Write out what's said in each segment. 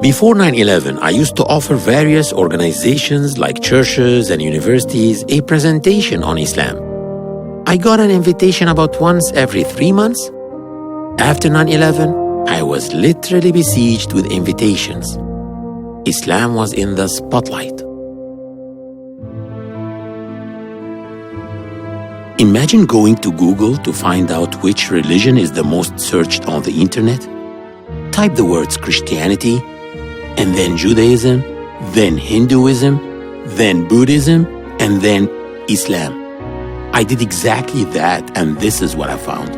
Before 9/11, I used to offer various organizations like churches and universities a presentation on Islam. I got an invitation about once every 3 months. After 9/11, I was literally besieged with invitations. Islam was in the spotlight. Imagine going to Google to find out which religion is the most searched on the internet. Type the words Christianity, and then Judaism, then Hinduism, then Buddhism, and then Islam. I did exactly that, and this is what I found.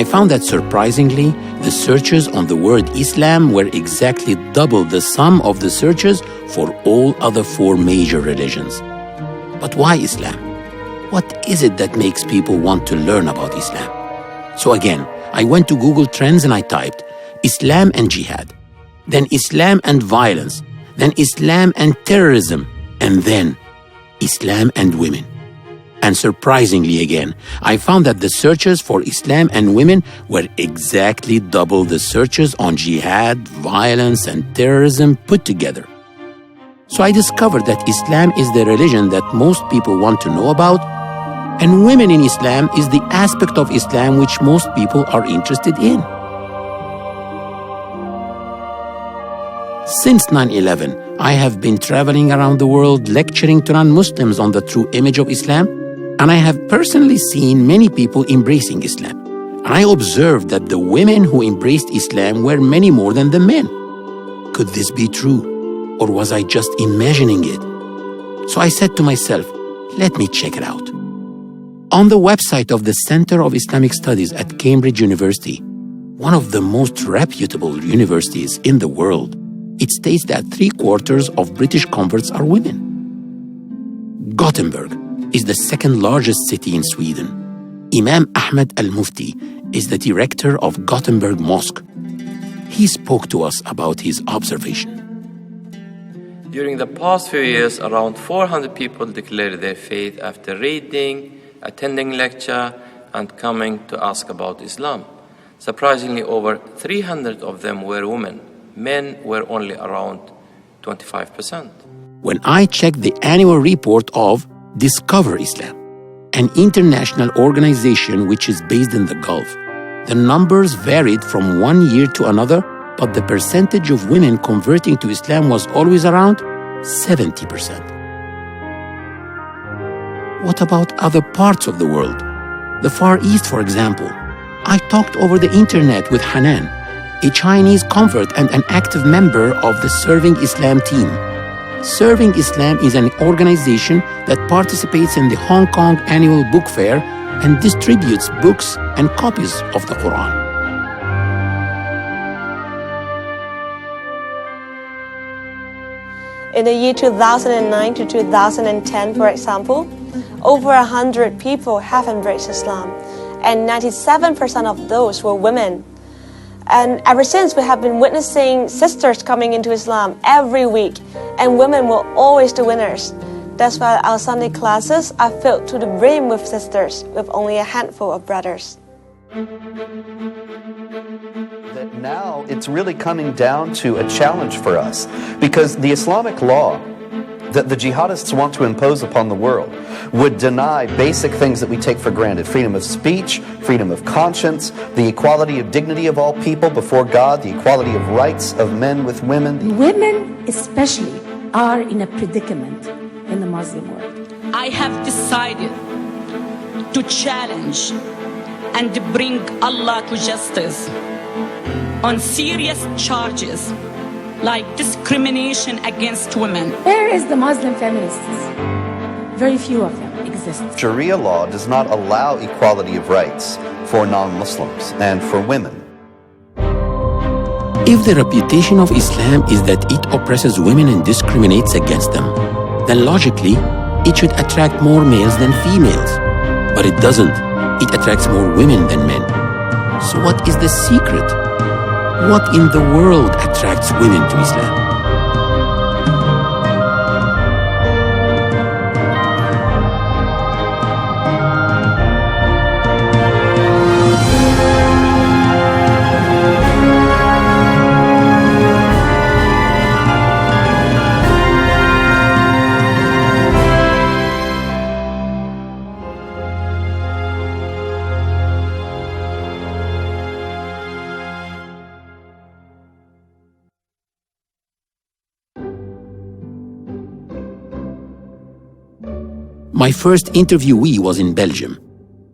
I found that surprisingly, the searches on the word Islam were exactly double the sum of the searches for all other 4 major religions. But why Islam? What is it that makes people want to learn about Islam? So again, I went to Google Trends and I typed Islam and Jihad, then Islam and violence, then Islam and terrorism, and then Islam and women. And surprisingly again, I found that the searches for Islam and women were exactly double the searches on jihad, violence, and terrorism put together. So I discovered that Islam is the religion that most people want to know about, and women in Islam is the aspect of Islam which most people are interested in. Since 9/11, I have been traveling around the world lecturing to non-Muslims on the true image of Islam, and I have personally seen many people embracing Islam. And I observed that the women who embraced Islam were many more than the men. Could this be true, or was I just imagining it? So I said to myself, let me check it out. On the website of the Center of Islamic Studies at Cambridge University, one of the most reputable universities in the world, it states that 3/4 of British converts are women. Gothenburg is the second largest city in Sweden. Imam Ahmed al-Mufti is the director of Gothenburg Mosque. He spoke to us about his observation. During the past few years, around 400 people declared their faith after reading, attending lecture, and coming to ask about Islam. Surprisingly, over 300 of them were women. Men were only around 25%. When I checked the annual report of Discover Islam, an international organization which is based in the Gulf, the numbers varied from one year to another, but the percentage of women converting to Islam was always around 70%. What about other parts of the world? The Far East, for example. I talked over the internet with Hanan, a Chinese convert and an active member of the Serving Islam team. Serving Islam is an organization that participates in the Hong Kong Annual Book Fair and distributes books and copies of the Quran. In the year 2009 to 2010, for example, over 100 people have embraced Islam, and 97% of those were women. And ever since, we have been witnessing sisters coming into Islam every week, and women will always the winners. That's why our Sunday classes are filled to the brim with sisters, with only a handful of brothers. That now it's really coming down to a challenge for us, because the Islamic law that the jihadists want to impose upon the world would deny basic things that we take for granted: freedom of speech, freedom of conscience, the equality of dignity of all people before God, the equality of rights of men with women. Women especially are in a predicament in the Muslim world. I have decided to challenge and bring Allah to justice on serious charges like discrimination against women. Where is the Muslim feminists? Very few of them exist. Sharia law does not allow equality of rights for non-Muslims and for women. If the reputation of Islam is that it oppresses women and discriminates against them, then logically, it should attract more males than females. But it doesn't. It attracts more women than men. So what is the secret? What in the world attracts women to Islam? My first interviewee was in Belgium.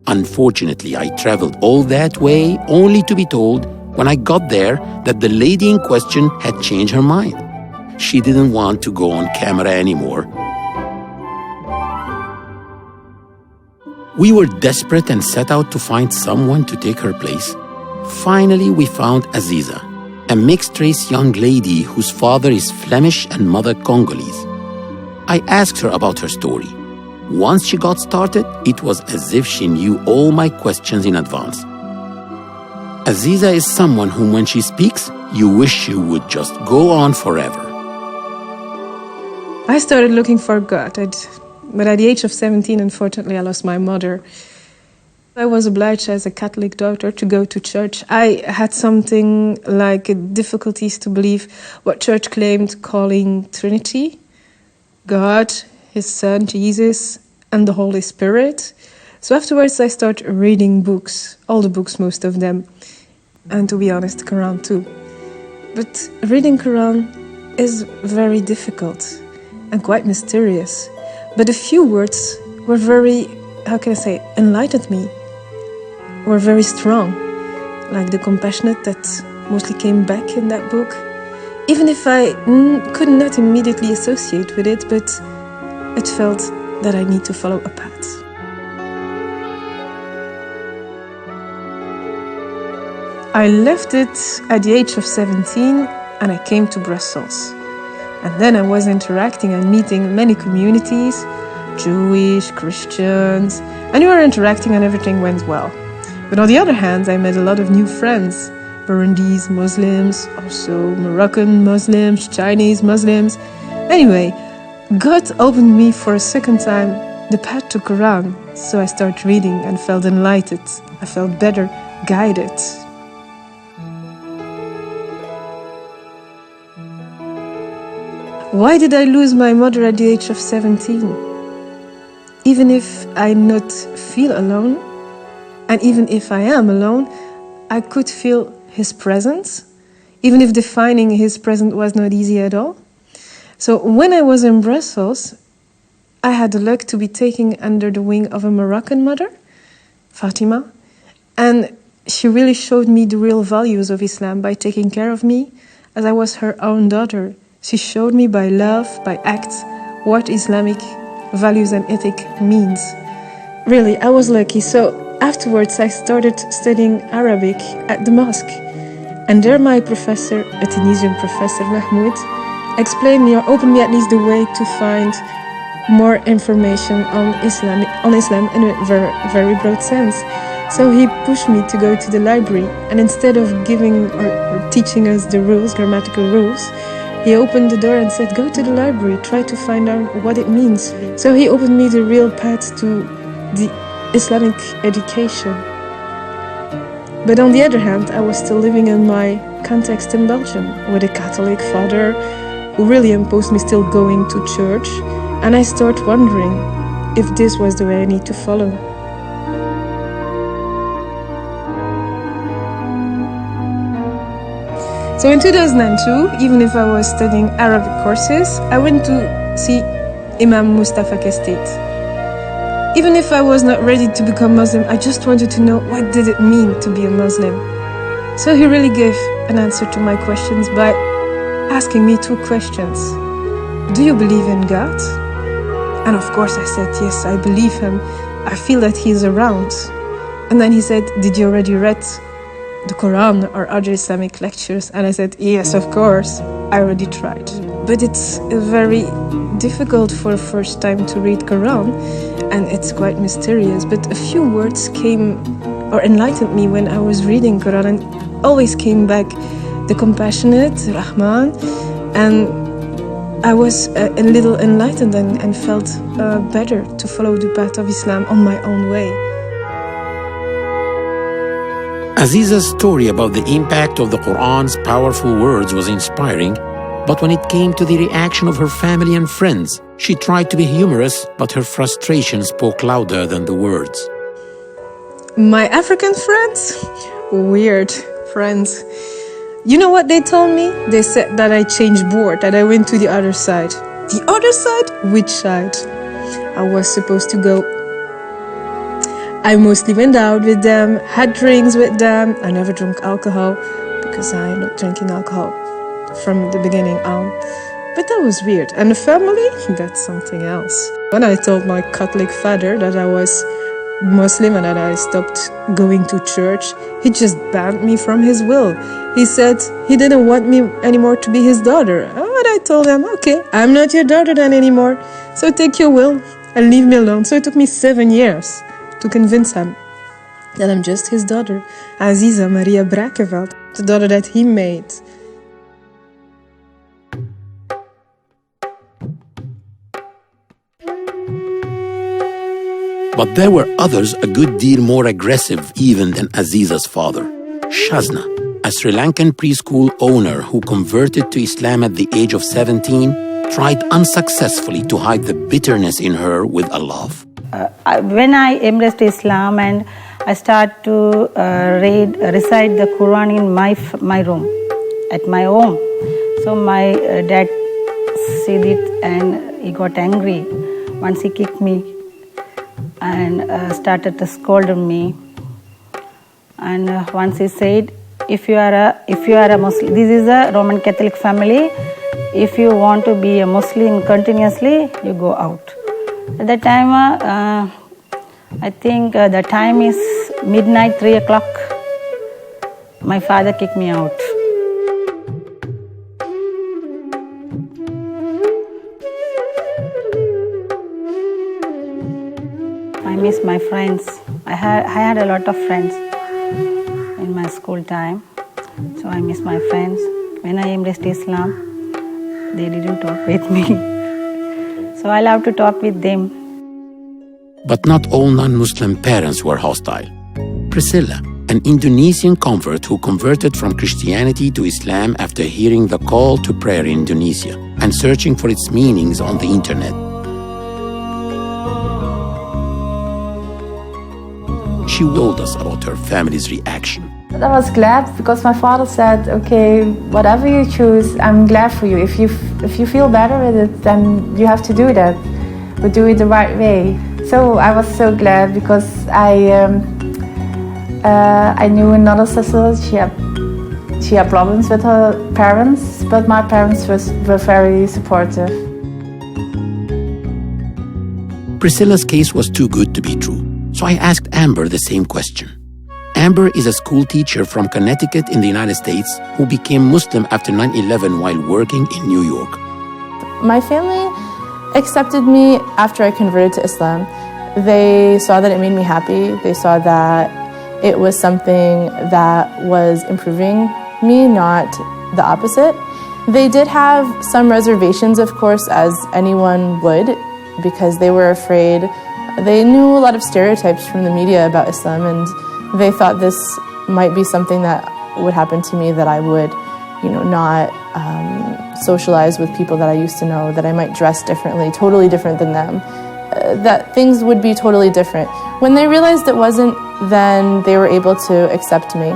Unfortunately, I traveled all that way only to be told when I got there that the lady in question had changed her mind. She didn't want to go on camera anymore. We were desperate and set out to find someone to take her place. Finally, we found Aziza, a mixed-race young lady whose father is Flemish and mother Congolese. I asked her about her story. Once she got started, it was as if she knew all my questions in advance. Aziza is someone whom, when she speaks, you wish she would just go on forever. I started looking for God, but at the age of 17, unfortunately, I lost my mother. I was obliged as a Catholic daughter to go to church. I had something like difficulties to believe what church claimed, calling Trinity, God, His Son, Jesus, and the Holy Spirit. So afterwards I started reading books, all the books, most of them, and to be honest, the Quran too. But reading Quran is very difficult and quite mysterious. But a few words were very, enlightened me, were very strong, like the compassionate that mostly came back in that book. Even if I could not immediately associate with it, but it felt that I need to follow a path. I left it at the age of 17 and I came to Brussels. And then I was interacting and meeting many communities, Jewish, Christians, and we were interacting and everything went well. But on the other hand, I met a lot of new friends, Burundi's Muslims, also Moroccan Muslims, Chinese Muslims. Anyway, God opened me for a second time the path to Quran, so I started reading and felt enlightened. I felt better guided. Why did I lose my mother at the age of 17? Even if I not feel alone, and even if I am alone, I could feel His presence, even if defining His presence was not easy at all. So when I was in Brussels, I had the luck to be taken under the wing of a Moroccan mother, Fatima, and she really showed me the real values of Islam by taking care of me as I was her own daughter. She showed me by love, by acts, what Islamic values and ethic means. Really, I was lucky. So afterwards, I started studying Arabic at the mosque. And there my professor, a Tunisian professor, Mahmoud, explained me or opened me at least the way to find more information on Islam in a very, very broad sense. So he pushed me to go to the library, and instead of giving or teaching us the rules, grammatical rules, he opened the door and said, go to the library, try to find out what it means. So he opened me the real path to the Islamic education. But on the other hand, I was still living in my context in Belgium with a Catholic father who really imposed me still going to church. And I started wondering if this was the way I need to follow. So in 2002, even if I was studying Arabic courses, I went to see Imam Mustafa Kestate. Even if I was not ready to become Muslim, I just wanted to know what did it mean to be a Muslim. So he really gave an answer to my questions by asking me two questions. Do you believe in God? And of course I said, yes, I believe Him. I feel that He is around. And then he said, did you already read the Quran or other Islamic lectures? And I said, yes, of course, I already tried. But it's very difficult for the first time to read Quran, and it's quite mysterious. But a few words came or enlightened me when I was reading Quran, and always came back the compassionate, Rahman, and I was a little enlightened and felt better to follow the path of Islam on my own way. Aziza's story about the impact of the Quran's powerful words was inspiring, but when it came to the reaction of her family and friends, she tried to be humorous, but her frustration spoke louder than the words. My African friends? Weird friends. You know what they told me? They said that I changed board, that I went to the other side. The other side? Which side? I was supposed to go. I mostly went out with them, had drinks with them. I never drank alcohol because I'm not drinking alcohol from the beginning on. But that was weird. And the family? That's something else. When I told my Catholic father that I was Muslim and that I stopped going to church, he just banned me from his will. He said he didn't want me anymore to be his daughter. And I told him, okay, I'm not your daughter then anymore, so take your will and leave me alone. So it took me 7 years to convince him that I'm just his daughter, Aziza Maria Brakeveld, the daughter that he made. But there were others a good deal more aggressive even than Aziza's father. Shazna, a Sri Lankan preschool owner who converted to Islam at the age of 17, tried unsuccessfully to hide the bitterness in her with a laugh. When I embraced Islam and I started to recite the Quran in my room, at my home. So my dad said it and he got angry. Once he kicked me and started to scold me. And once he said, if you are a Muslim, this is a Roman Catholic family, if you want to be a Muslim continuously, you go out. At that time, I think the time is midnight, 3 o'clock. My father kicked me out. I miss my friends. I had a lot of friends in my school time, so I miss my friends. When I embraced Islam, they didn't talk with me, so I love to talk with them. But not all non-Muslim parents were hostile. Priscilla, an Indonesian convert who converted from Christianity to Islam after hearing the call to prayer in Indonesia and searching for its meanings on the internet. She told us about her family's reaction. I was glad because my father said, okay, whatever you choose, I'm glad for you. If you feel better with it, then you have to do that, but do it the right way. So I was so glad because I knew another sister, she had problems with her parents, but my parents were very supportive. Priscilla's case was too good to be true, so I asked Amber the same question. Amber is a school teacher from Connecticut in the United States who became Muslim after 9/11 while working in New York. My family accepted me after I converted to Islam. They saw that it made me happy. They saw that it was something that was improving me, not the opposite. They did have some reservations, of course, as anyone would, because they were afraid. They knew a lot of stereotypes from the media about Islam, and they thought this might be something that would happen to me, that I would, not socialize with people that I used to know, that I might dress differently, totally different than them, that things would be totally different. When they realized it wasn't, then they were able to accept me.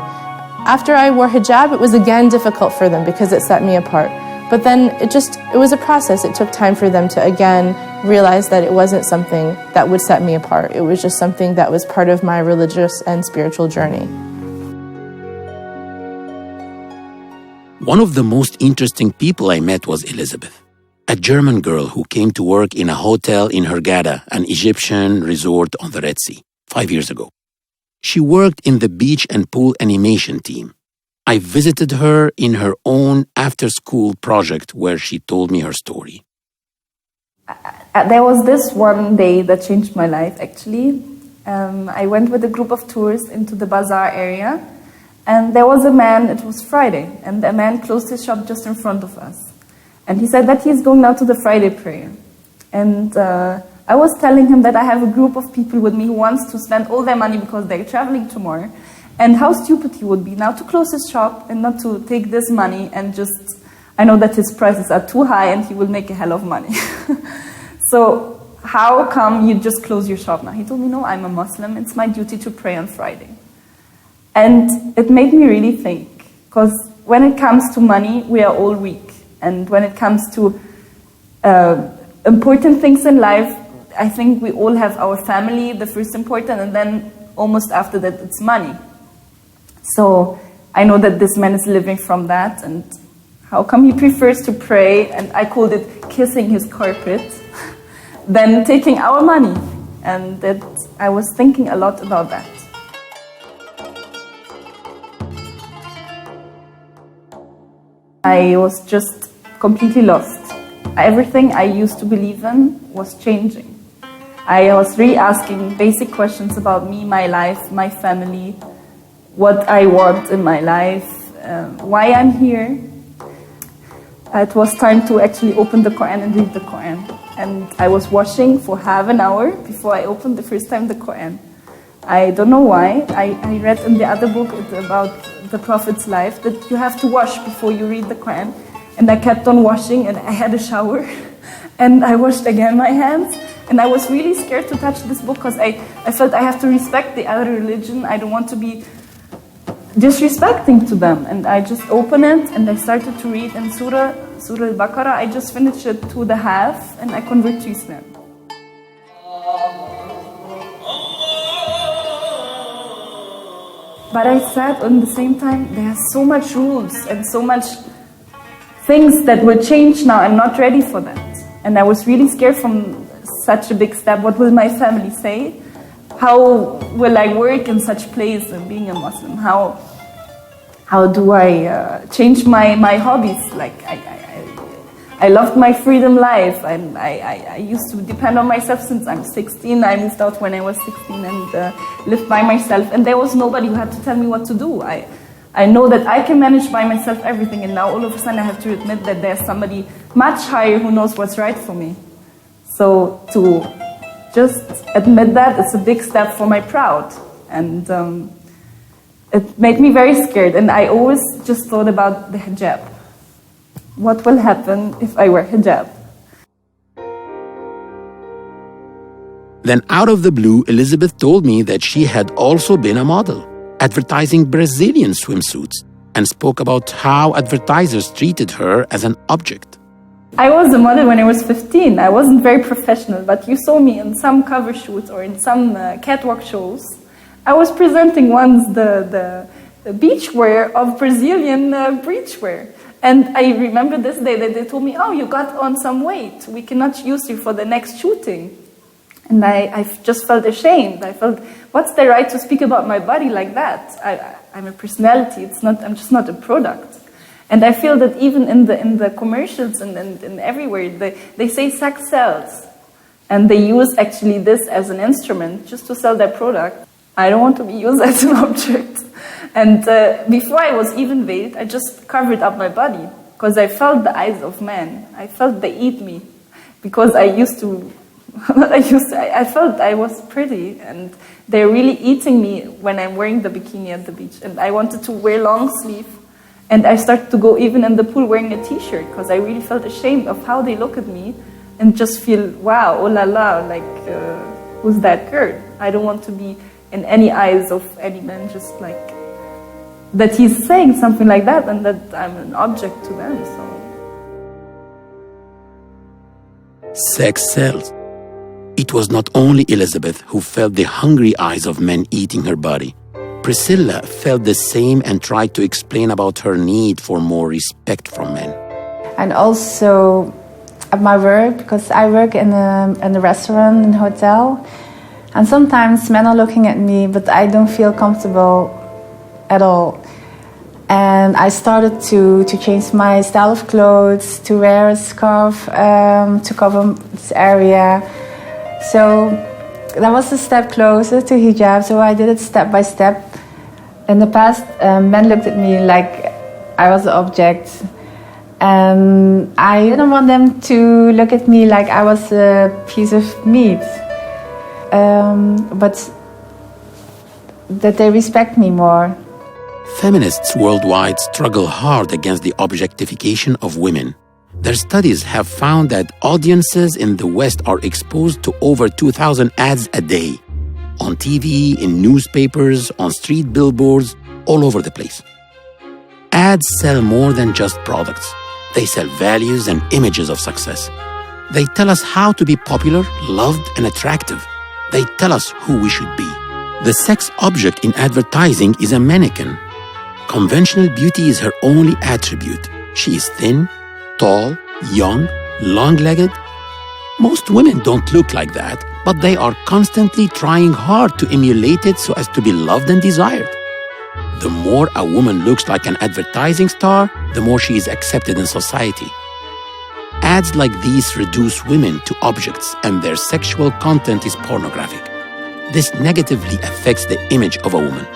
After I wore hijab, it was again difficult for them because it set me apart. But then it was a process. It took time for them to again realize that it wasn't something that would set me apart. It was just something that was part of my religious and spiritual journey. One of the most interesting people I met was Elizabeth, a German girl who came to work in a hotel in Hurghada, an Egyptian resort on the Red Sea, 5 years ago. She worked in the beach and pool animation team. I visited her in her own after-school project where she told me her story. There was this one day that changed my life, actually. I went with a group of tourists into the bazaar area, And there was a man, it was Friday, and the man closed his shop just in front of us. And he said that he's going now to the Friday prayer. And I was telling him that I have a group of people with me who wants to spend all their money because they're traveling tomorrow, and how stupid he would be now to close his shop and not to take this money and just, I know that his prices are too high and he will make a hell of money. So how come you just close your shop now? He told me, no, I'm a Muslim, it's my duty to pray on Friday. And it made me really think, because when it comes to money, we are all weak. And when it comes to important things in life, I think we all have our family, the first important, and then almost after that, it's money. So I know that this man is living from that, and how come he prefers to pray, and I called it kissing his carpet, than taking our money? And that I was thinking a lot about that. I was just completely lost. Everything I used to believe in was changing. I was re-asking basic questions about me, my life, my family, what I want in my life, why I'm here. It was time to actually open the Quran and read the Quran. And I was washing for half an hour before I opened the first time the Quran. I don't know why. I read in the other book about the Prophet's life that you have to wash before you read the Quran. And I kept on washing, and I had a shower. And I washed again my hands. And I was really scared to touch this book because I felt I have to respect the other religion. I don't want to be disrespecting to them. And I just opened it and I started to read in Surah Al-Baqarah. I just finished it to the half and I converted to Islam. But I said at the same time, there are so much rules and so much things that will change now. I'm not ready for that. And I was really scared from such a big step. What will my family say? How will I work in such place and being a Muslim? How do I change my hobbies? Like I loved my freedom life, and I used to depend on myself since I'm 16. I moved out when I was 16 and lived by myself, and there was nobody who had to tell me what to do. I know that I can manage by myself everything, and now all of a sudden I have to admit that there's somebody much higher who knows what's right for me. So to just admit that, it's a big step for my pride, and it made me very scared. And I always just thought about the hijab. What will happen if I wear hijab? Then out of the blue, Elizabeth told me that she had also been a model, advertising Brazilian swimsuits, and spoke about how advertisers treated her as an object. I was a model when I was 15. I wasn't very professional, but you saw me in some cover shoots or in some catwalk shows. I was presenting once the beachwear of Brazilian beachwear. And I remember this day that they told me, oh, you got on some weight. We cannot use you for the next shooting. And I just felt ashamed. I felt, what's the right to speak about my body like that? I'm a personality. I'm just not a product. And I feel that even in the commercials and everywhere, they say sex sells. And they use actually this as an instrument just to sell their product. I don't want to be used as an object. And before I was even veiled, I just covered up my body because I felt the eyes of men. I felt they eat me because I felt I was pretty, and they're really eating me when I'm wearing the bikini at the beach. And I wanted to wear long sleeve, and I started to go even in the pool wearing a t-shirt because I really felt ashamed of how they look at me and just feel, wow, oh la la, like, who's that girl? I don't want to be in any eyes of any man, just like that he's saying something like that and that I'm an object to them. So Sex sells. It was not only Elizabeth who felt the hungry eyes of men eating her body. Priscilla felt the same and tried to explain about her need for more respect from men. And also at my work, because I work in a restaurant and hotel, and sometimes men are looking at me, but I don't feel comfortable at all. And I started to change my style of clothes, to wear a scarf to cover this area. So that was a step closer to hijab, so I did it step by step. In the past, men looked at me like I was an object. I didn't want them to look at me like I was a piece of meat. But that they respect me more. Feminists worldwide struggle hard against the objectification of women. Their studies have found that audiences in the West are exposed to over 2,000 ads a day, on TV, in newspapers, on street billboards, all over the place. Ads sell more than just products. They sell values and images of success. They tell us how to be popular, loved, and attractive. They tell us who we should be. The sex object in advertising is a mannequin. Conventional beauty is her only attribute. She is thin, tall, young, long-legged. Most women don't look like that, but they are constantly trying hard to emulate it so as to be loved and desired. The more a woman looks like an advertising star, the more she is accepted in society. Ads like these reduce women to objects, and their sexual content is pornographic. This negatively affects the image of a woman.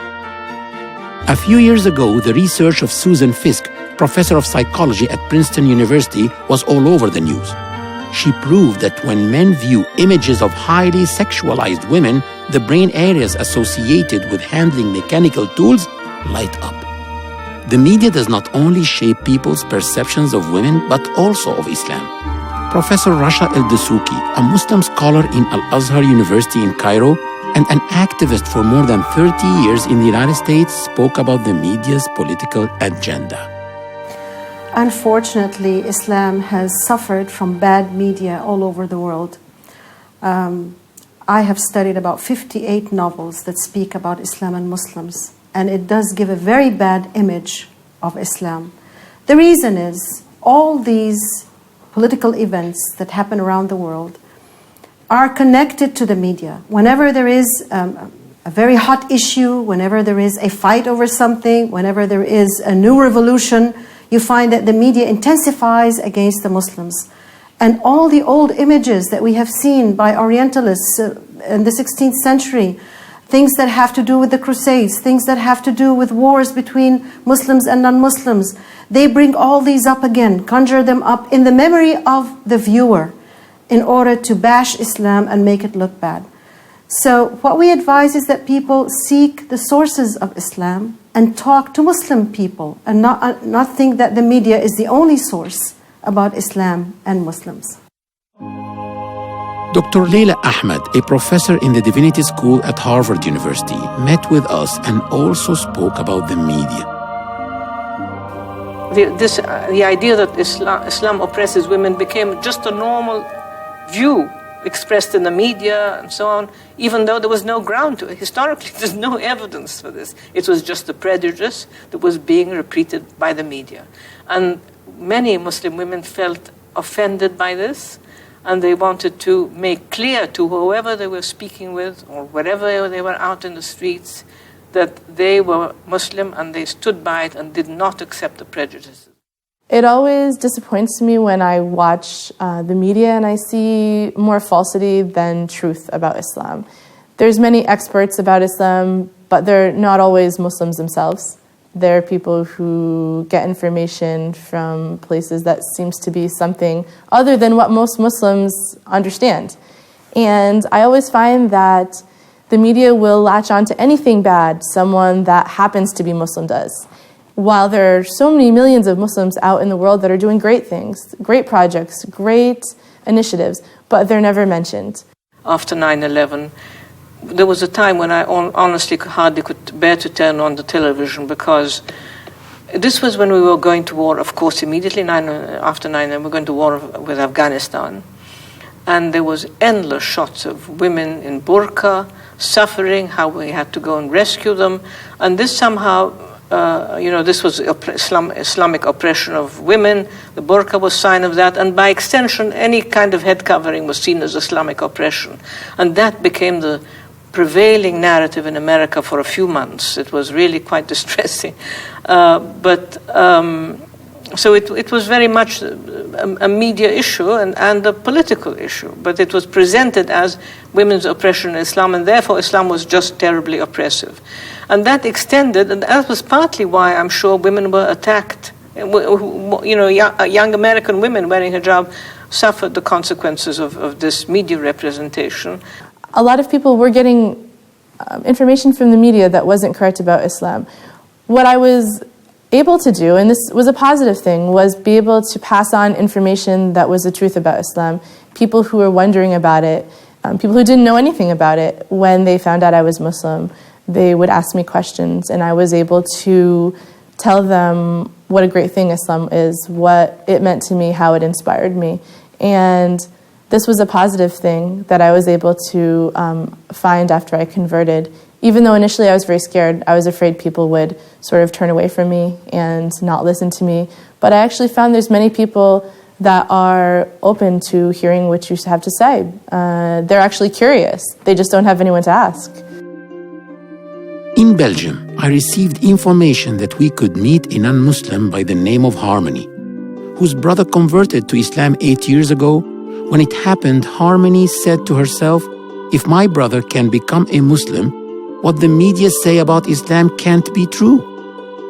A few years ago, the research of Susan Fiske, professor of psychology at Princeton University, was all over the news. She proved that when men view images of highly sexualized women, the brain areas associated with handling mechanical tools light up. The media does not only shape people's perceptions of women, but also of Islam. Professor Rasha El-Dessouki, a Muslim scholar in Al-Azhar University in Cairo and an activist for more than 30 years in the United States, spoke about the media's political agenda. Unfortunately, Islam has suffered from bad media all over the world. I have studied about 58 novels that speak about Islam and Muslims, and it does give a very bad image of Islam. The reason is all these political events that happen around the world are connected to the media. Whenever there is a very hot issue, whenever there is a fight over something, whenever there is a new revolution, you find that the media intensifies against the Muslims. And all the old images that we have seen by Orientalists in the 16th century, things that have to do with the Crusades, things that have to do with wars between Muslims and non-Muslims, they bring all these up again, conjure them up in the memory of the viewer in order to bash Islam and make it look bad. So what we advise is that people seek the sources of Islam and talk to Muslim people and not think that the media is the only source about Islam and Muslims. Dr. Leila Ahmed, a professor in the Divinity School at Harvard University, met with us and also spoke about the media. The idea that Islam oppresses women became just a normal view expressed in the media and so on, even though there was no ground to it. Historically, there's no evidence for this. It was just a prejudice that was being repeated by the media. And many Muslim women felt offended by this, and they wanted to make clear to whoever they were speaking with or wherever they were out in the streets that they were Muslim and they stood by it and did not accept the prejudices. It always disappoints me when I watch the media and I see more falsity than truth about Islam. There's many experts about Islam, but they're not always Muslims themselves. They're people who get information from places that seems to be something other than what most Muslims understand. And I always find that the media will latch on to anything bad someone that happens to be Muslim does. While there are so many millions of Muslims out in the world that are doing great things, great projects, great initiatives, but they're never mentioned. After 9/11, there was a time when I honestly hardly could bear to turn on the television because this was when we were going to war, of course, immediately after 9/11, we were going to war with Afghanistan. And there was endless shots of women in burqa, suffering, how we had to go and rescue them. And this somehow... this was Islamic oppression of women. The burqa was sign of that. And by extension, any kind of head covering was seen as Islamic oppression. And that became the prevailing narrative in America for a few months. It was really quite distressing. So it was very much a media issue and a political issue, but it was presented as women's oppression in Islam, and therefore Islam was just terribly oppressive. And that extended, and that was partly why I'm sure women were attacked. You know, young American women wearing hijab suffered the consequences of this media representation. A lot of people were getting information from the media that wasn't correct about Islam. What I was able to do, and this was a positive thing, was be able to pass on information that was the truth about Islam. People who were wondering about it, people who didn't know anything about it, when they found out I was Muslim, they would ask me questions, and I was able to tell them what a great thing Islam is, what it meant to me, how it inspired me. And this was a positive thing that I was able to find after I converted. Even though initially I was very scared, I was afraid people would sort of turn away from me and not listen to me. But I actually found there's many people that are open to hearing what you have to say. They're actually curious. They just don't have anyone to ask. In Belgium, I received information that we could meet a non-Muslim by the name of Harmony, whose brother converted to Islam 8 years ago. When it happened, Harmony said to herself, if my brother can become a Muslim, what the media say about Islam can't be true.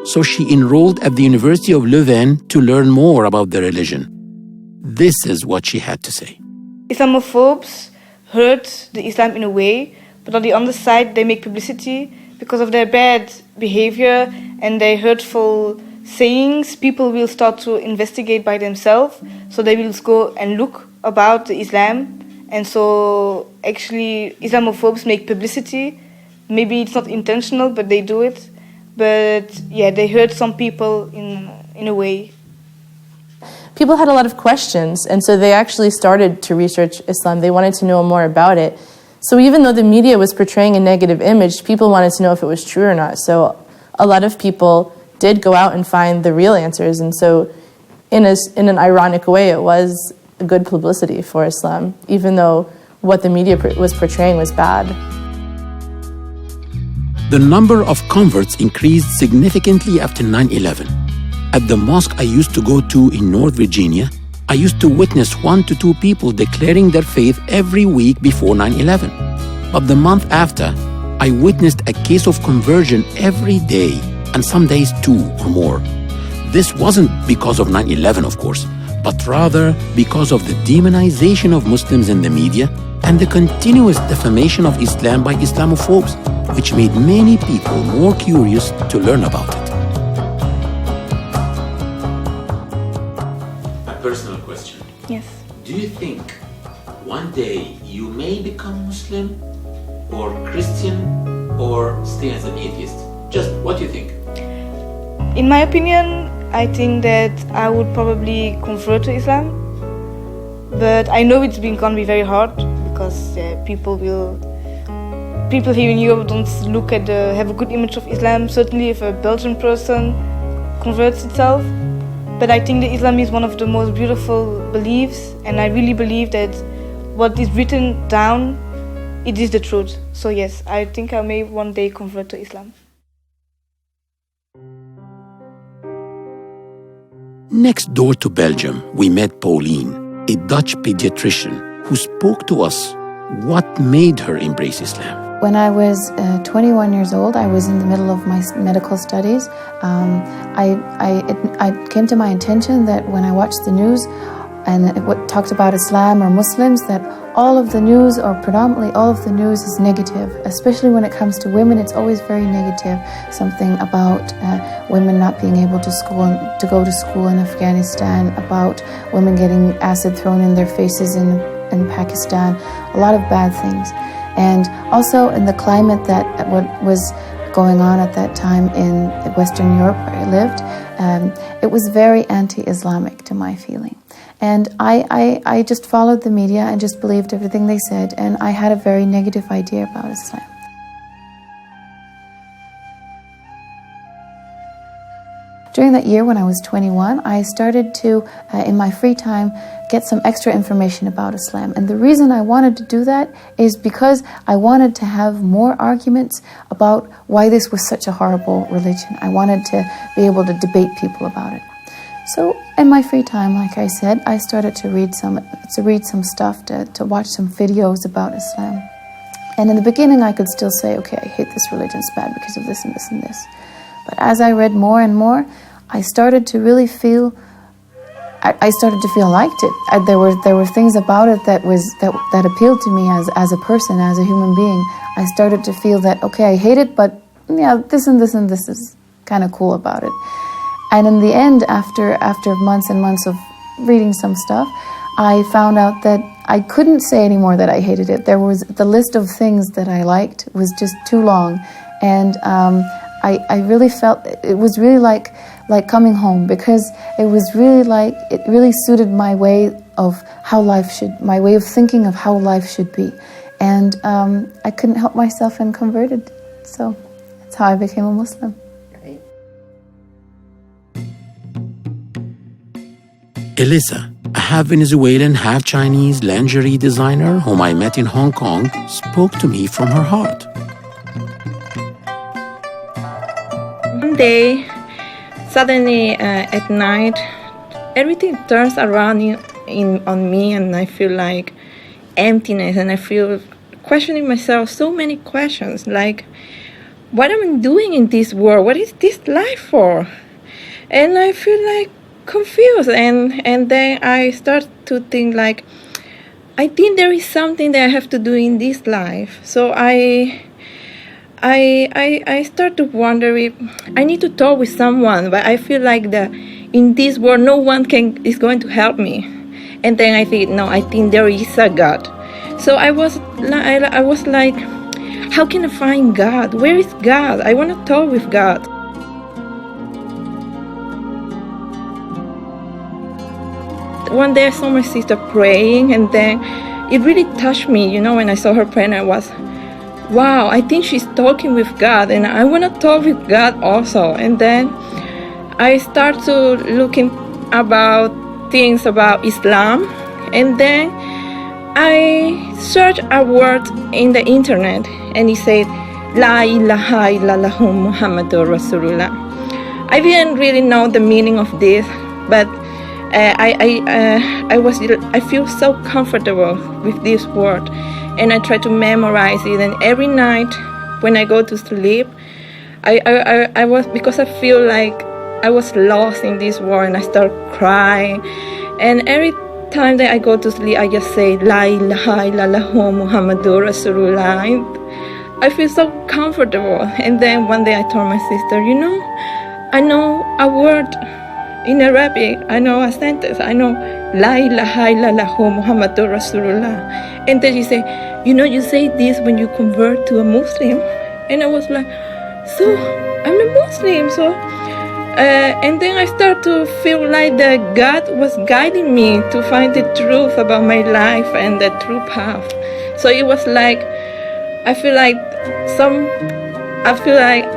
So she enrolled at the University of Leuven to learn more about the religion. This is what she had to say. Islamophobes hurt the Islam in a way, but on the other side they make publicity because of their bad behavior and their hurtful sayings. People will start to investigate by themselves, so they will go and look about the Islam. And so actually Islamophobes make publicity. Maybe it's not intentional, but they do it. But yeah, they hurt some people in a way. People had a lot of questions, and so they actually started to research Islam. They wanted to know more about it. So even though the media was portraying a negative image, people wanted to know if it was true or not. So a lot of people did go out and find the real answers. And so in an ironic way, it was a good publicity for Islam, even though what the media was portraying was bad. The number of converts increased significantly after 9/11. At the mosque I used to go to in North Virginia, I used to witness 1 to 2 people declaring their faith every week before 9/11. But the month after, I witnessed a case of conversion every day, and some days 2 or more. This wasn't because of 9/11, of course, but rather because of the demonization of Muslims in the media and the continuous defamation of Islam by Islamophobes, which made many people more curious to learn about it. A personal question. Yes. Do you think one day you may become Muslim or Christian or stay as an atheist? Just what do you think? In my opinion, I think that I would probably convert to Islam. But I know it's going to be very hard because people here in Europe don't have a good image of Islam. Certainly if a Belgian person converts itself. But I think that Islam is one of the most beautiful beliefs, and I really believe that what is written down, it is the truth. So yes, I think I may one day convert to Islam. Next door to Belgium, we met Pauline, a Dutch pediatrician who spoke to us what made her embrace Islam. When I was 21 years old, I was in the middle of my medical studies. It came to my attention that when I watched the news and it talked about Islam or Muslims, that all of the news, or predominantly all of the news, is negative. Especially when it comes to women, it's always very negative. Something about women not being able to go to school in Afghanistan, about women getting acid thrown in their faces in Pakistan, a lot of bad things. And also in the climate that what was going on at that time in Western Europe where I lived, it was very anti-Islamic to my feeling. And I just followed the media and just believed everything they said, and I had a very negative idea about Islam. During that year when I was 21, I started to, in my free time, get some extra information about Islam. And the reason I wanted to do that is because I wanted to have more arguments about why this was such a horrible religion. I wanted to be able to debate people about it. So in my free time, like I said, I started to read some stuff, to watch some videos about Islam. And in the beginning, I could still say, okay, I hate this religion, it's bad because of this and this and this. But as I read more and more, I started to really feel, I started to feel I liked it. There were things about it that appealed to me as a person, as a human being. I started to feel that, okay, I hate it, but yeah, this and this and this is kind of cool about it. And in the end, after months and months of reading some stuff, I found out that I couldn't say anymore that I hated it. The list of things that I liked was just too long, and I really felt it was really like coming home, because it was really like it really suited my way of my way of thinking of how life should be, and I couldn't help myself and converted. So that's how I became a Muslim. Elisa, a half Venezuelan, half Chinese lingerie designer whom I met in Hong Kong, spoke to me from her heart. One day, suddenly at night, everything turns around on me, and I feel like emptiness, and I feel questioning myself so many questions, like, what am I doing in this world? What is this life for? And I feel like confused, and then I start to think like, I think there is something that I have to do in this life. So I start to wonder if I need to talk with someone, but I feel like in this world no one is going to help me. And then I think, no, I think there is a God. So I was like, how can I find God? Where is God? I want to talk with God. One day I saw my sister praying, and then it really touched me, when I saw her praying. I was, wow, I think she's talking with God, and I want to talk with God also. And then I start to looking about things about Islam, and then I searched a word in the internet, and it said, La ilaha illallah Muhammadur Rasulullah. I didn't really know the meaning of this, but I feel so comfortable with this word, and I try to memorize it. And every night when I go to sleep, because I feel like I was lost in this world, and I start crying. And every time that I go to sleep, I just say La ilaha illallah Muhammadur Rasulullah. I feel so comfortable. And then one day I told my sister, I know a word in Arabic, I know a sentence, I know La ilaha illallah Muhammadur Rasulullah. And then she said, you say this when you convert to a Muslim. And I was like, so I'm a Muslim. So and then I start to feel like that God was guiding me to find the truth about my life and the true path. So it was like, I feel like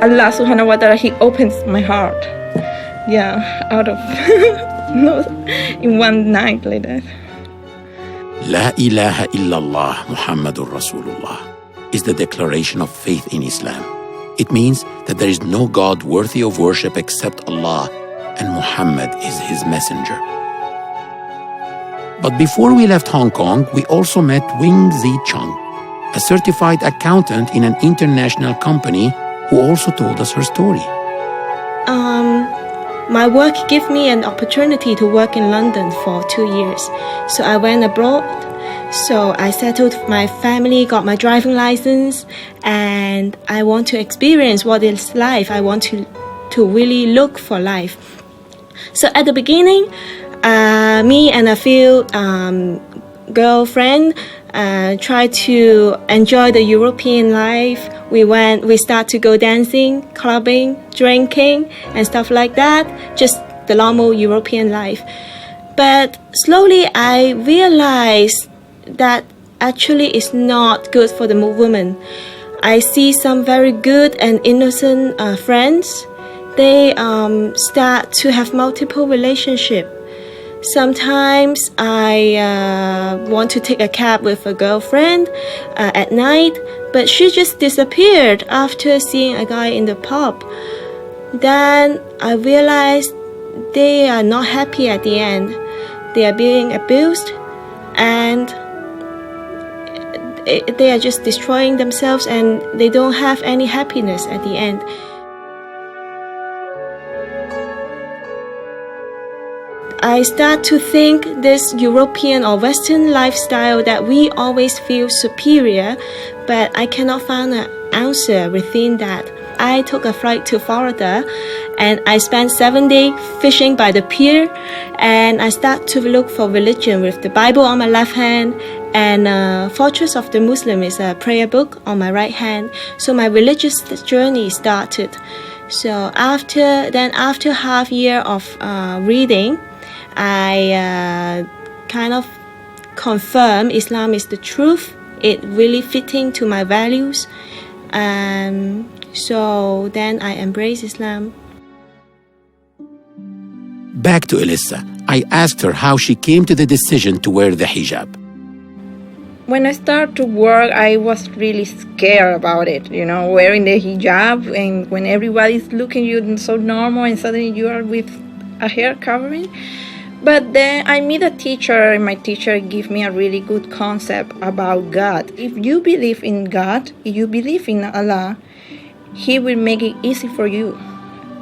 Allah subhanahu wa ta'ala, He opens my heart. Yeah, out of in one night like that. La ilaha illallah Muhammadur Rasulullah is the declaration of faith in Islam. It means that there is no God worthy of worship except Allah, and Muhammad is His messenger. But before we left Hong Kong, we also met Wing Zi Chung, a certified accountant in an international company, who also told us her story. My work gave me an opportunity to work in London for 2 years. So I went abroad. So I settled my family, got my driving license, and I want to experience what is life. I want to really look for life. So at the beginning, me and a few girlfriends tried to enjoy the European life. We start to go dancing, clubbing, drinking, and stuff like that. Just the normal European life. But slowly I realized that actually it's not good for the woman. I see some very good and innocent friends. They start to have multiple relationships. Sometimes I want to take a cab with a girlfriend at night, but she just disappeared after seeing a guy in the pub. Then I realized they are not happy at the end. They are being abused, and they are just destroying themselves, and they don't have any happiness at the end. I start to think this European or Western lifestyle that we always feel superior, but I cannot find an answer within that. I took a flight to Florida, and I spent 7 days fishing by the pier, and I start to look for religion with the Bible on my left hand, and Fortress of the Muslim is a prayer book on my right hand. So my religious journey started. So after half year of reading, I kind of confirm Islam is the truth. It really fitting to my values. So then I embrace Islam. Back to Elissa. I asked her how she came to the decision to wear the hijab. When I started to work, I was really scared about it, wearing the hijab, and when everybody's looking at you so normal and suddenly you are with a hair covering. But then I meet a teacher, and my teacher gave me a really good concept about God. If you believe in God, if you believe in Allah, He will make it easy for you.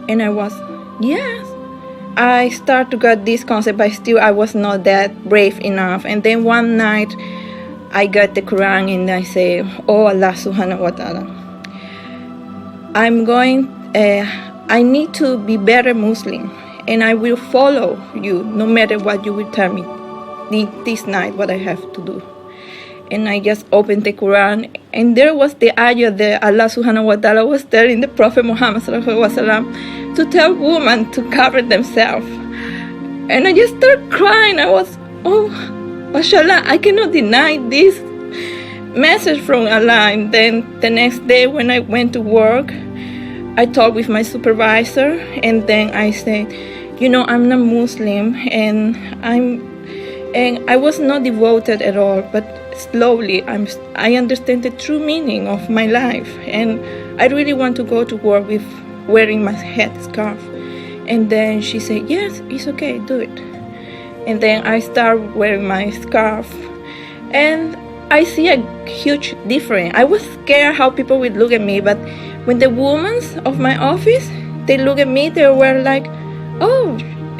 And I was, yes. I started to get this concept, but still I was not that brave enough. And then one night, I got the Quran and I say, oh Allah subhanahu wa ta'ala, I need to be better Muslim, and I will follow you no matter what you will tell me this night what I have to do. And I just opened the Quran, and there was the ayah that Allah subhanahu wa ta'ala was telling the Prophet Muhammad sallallahu alaihi wasallam to tell women to cover themselves. And I just started crying. I was, oh, mashallah, I cannot deny this message from Allah. And then the next day when I went to work, I talked with my supervisor, and then I said, I'm not Muslim, and I was not devoted at all, but slowly I understand the true meaning of my life, and I really want to go to work with wearing my headscarf. And then she said, yes, it's okay, do it. And then I start wearing my scarf, and I see a huge difference. I was scared how people would look at me, but when the women of my office, they look at me, they were like, oh,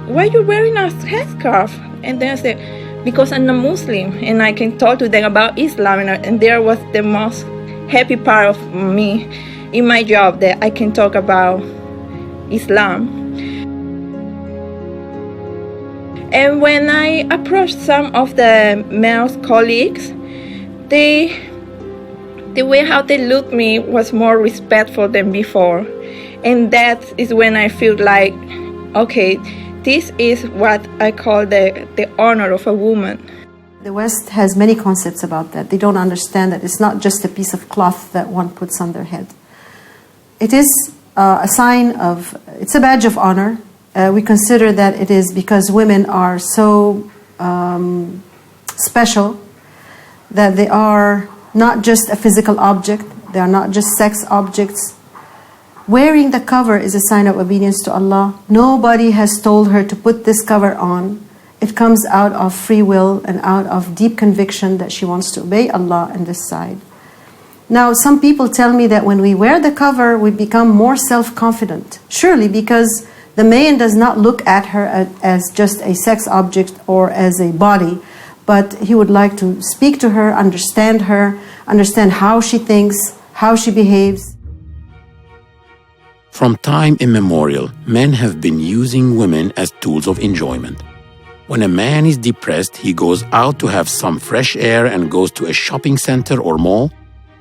why are you wearing a headscarf? And then I said, because I'm a Muslim, and I can talk to them about Islam, and there was the most happy part of me in my job, that I can talk about Islam. And when I approached some of the male colleagues, the way how they looked at me was more respectful than before. And that is when I feel like, okay, this is what I call the honor of a woman. The West has many concepts about that. They don't understand that it's not just a piece of cloth that one puts on their head. It is a sign of, it's a badge of honor. We consider that it is because women are so special that they are not just a physical object, they are not just sex objects. Wearing the cover is a sign of obedience to Allah. Nobody has told her to put this cover on. It comes out of free will and out of deep conviction that she wants to obey Allah on this side. Now, some people tell me that when we wear the cover, we become more self-confident. Surely, because the man does not look at her as just a sex object or as a body, but he would like to speak to her, understand how she thinks, how she behaves. From time immemorial, men have been using women as tools of enjoyment. When a man is depressed, he goes out to have some fresh air and goes to a shopping center or mall.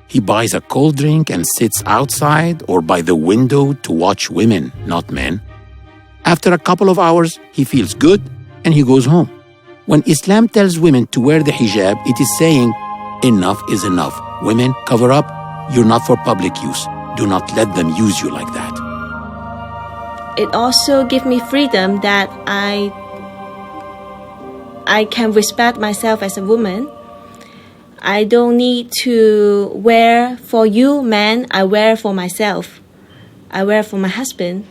He buys a cold drink and sits outside or by the window to watch women, not men. After a couple of hours, he feels good and he goes home. When Islam tells women to wear the hijab, it is saying, enough is enough. Women, cover up. You're not for public use. Do not let them use you like that. It also gives me freedom that I can respect myself as a woman. I don't need to wear for you, man. I wear for myself. I wear for my husband.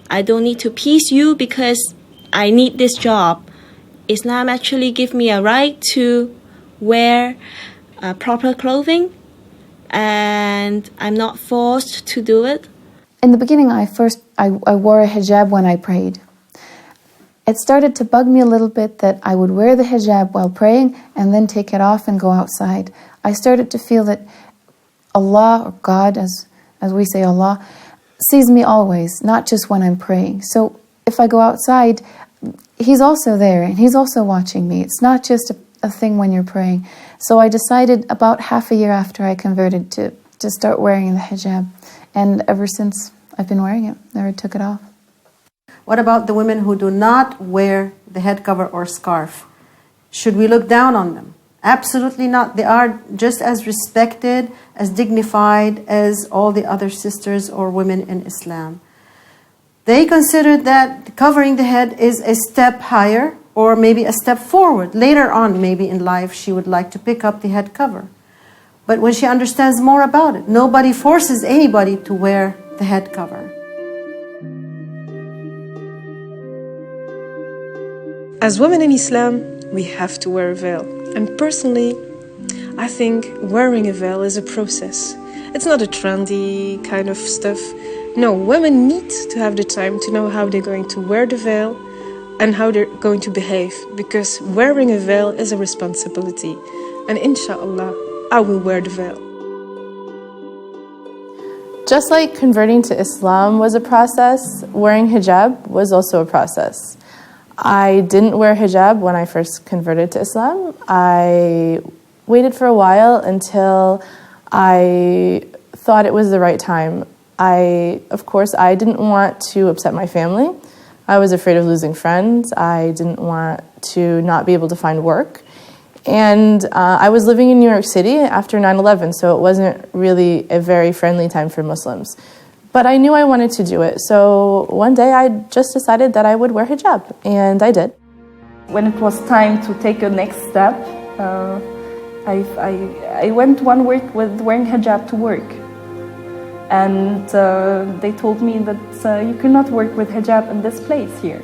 I don't need to please you because I need this job, Islam actually give me a right to wear proper clothing, and I'm not forced to do it. In the beginning, I wore a hijab when I prayed. It started to bug me a little bit that I would wear the hijab while praying and then take it off and go outside. I started to feel that Allah, or God, as we say Allah, sees me always, not just when I'm praying. So if I go outside, He's also there and He's also watching me. It's not just a thing when you're praying. So I decided about half a year after I converted to start wearing the hijab. And ever since, I've been wearing it. Never took it off. What about the women who do not wear the head cover or scarf? Should we look down on them? Absolutely not. They are just as respected, as dignified as all the other sisters or women in Islam. They consider that covering the head is a step higher or maybe a step forward. Later on, maybe in life, she would like to pick up the head cover. But when she understands more about it, nobody forces anybody to wear the head cover. As women in Islam, we have to wear a veil. And personally, I think wearing a veil is a process. It's not a trendy kind of stuff. No, women need to have the time to know how they're going to wear the veil and how they're going to behave, because wearing a veil is a responsibility. And inshallah, I will wear the veil. Just like converting to Islam was a process, wearing hijab was also a process. I didn't wear hijab when I first converted to Islam. I waited for a while until I thought it was the right time. Of course, I didn't want to upset my family. I was afraid of losing friends. I didn't want to not be able to find work. And I was living in New York City after 9/11, so it wasn't really a very friendly time for Muslims. But I knew I wanted to do it, so one day I just decided that I would wear hijab, and I did. When it was time to take a next step, I went one week with wearing hijab to work. And they told me that you cannot work with hijab in this place here.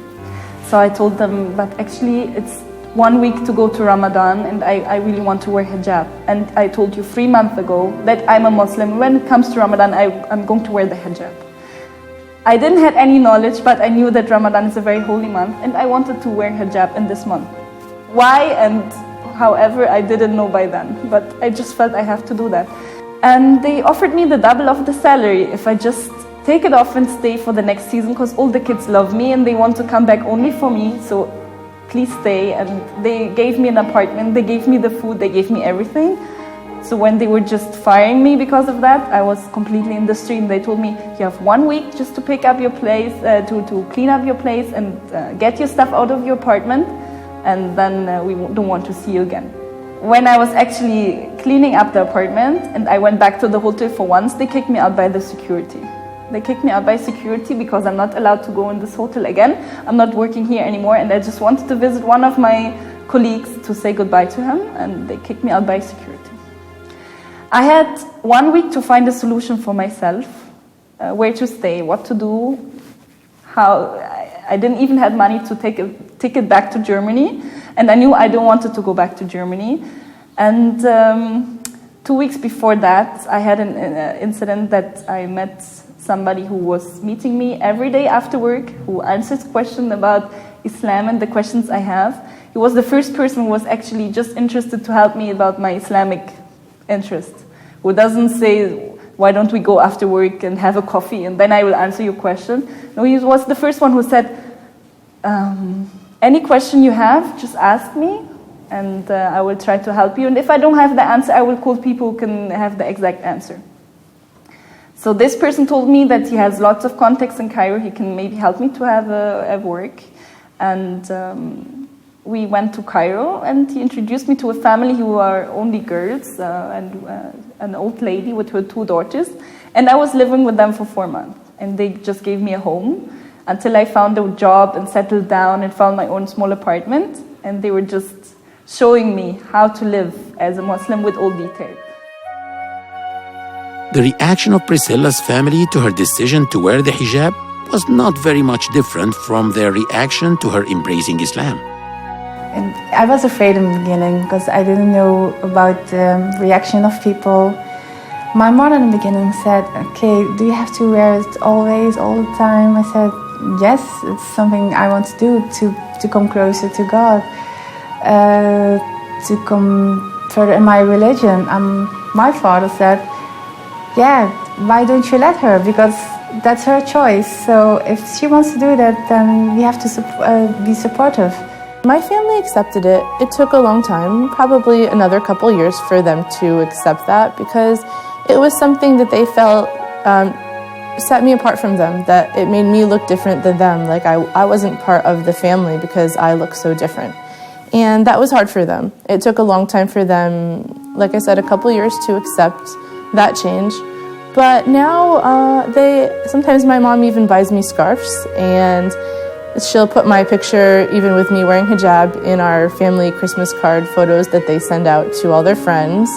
So I told them, but actually it's 1 week to go to Ramadan and I really want to wear hijab. And I told you 3 months ago that I'm a Muslim. When it comes to Ramadan, I'm going to wear the hijab. I didn't have any knowledge, but I knew that Ramadan is a very holy month and I wanted to wear hijab in this month. Why and however, I didn't know by then, but I just felt I have to do that. And they offered me the double of the salary if I just take it off and stay for the next season, because all the kids love me and they want to come back only for me, so please stay. And they gave me an apartment, they gave me the food, they gave me everything. So when they were just firing me because of that, I was completely in the street and they told me, you have 1 week just to pick up your place, to clean up your place and get your stuff out of your apartment, and then we don't want to see you again. When I was actually cleaning up the apartment and I went back to the hotel for once, they kicked me out by the security. They kicked me out by security because I'm not allowed to go in this hotel again. I'm not working here anymore, and I just wanted to visit one of my colleagues to say goodbye to him, and they kicked me out by security. I had 1 week to find a solution for myself, where to stay, what to do, how. I didn't even have money to take a ticket back to Germany, and I knew I don't wanted to go back to Germany. And 2 weeks before that, I had an incident that I met somebody who was meeting me every day after work, who answers questions about Islam and the questions I have. He was the first person who was actually just interested to help me about my Islamic interest, who doesn't say, why don't we go after work and have a coffee and then I will answer your question. No, he was the first one who said, any question you have, just ask me and I will try to help you. And if I don't have the answer, I will call people who can have the exact answer. So this person told me that he has lots of contacts in Cairo. He can maybe help me to have a work. And we went to Cairo and he introduced me to a family who are only girls and an old lady with her 2 daughters. And I was living with them for 4 months. And they just gave me a home until I found a job and settled down and found my own small apartment. And they were just showing me how to live as a Muslim with all details. The reaction of Priscilla's family to her decision to wear the hijab was not very much different from their reaction to her embracing Islam. And I was afraid in the beginning because I didn't know about the reaction of people. My mother in the beginning said, okay, do you have to wear it always, all the time? I said, yes, it's something I want to do to come closer to God, to come further in my religion. My father said, yeah, why don't you let her? Because that's her choice. So if she wants to do that, then we have to be supportive. My family accepted it. It took a long time, probably another couple years for them to accept that, because it was something that they felt set me apart from them, that it made me look different than them. Like I wasn't part of the family because I look so different. And that was hard for them. It took a long time for them, like I said, a couple years to accept that change. But now sometimes my mom even buys me scarves, and she'll put my picture, even with me wearing hijab, in our family Christmas card photos that they send out to all their friends.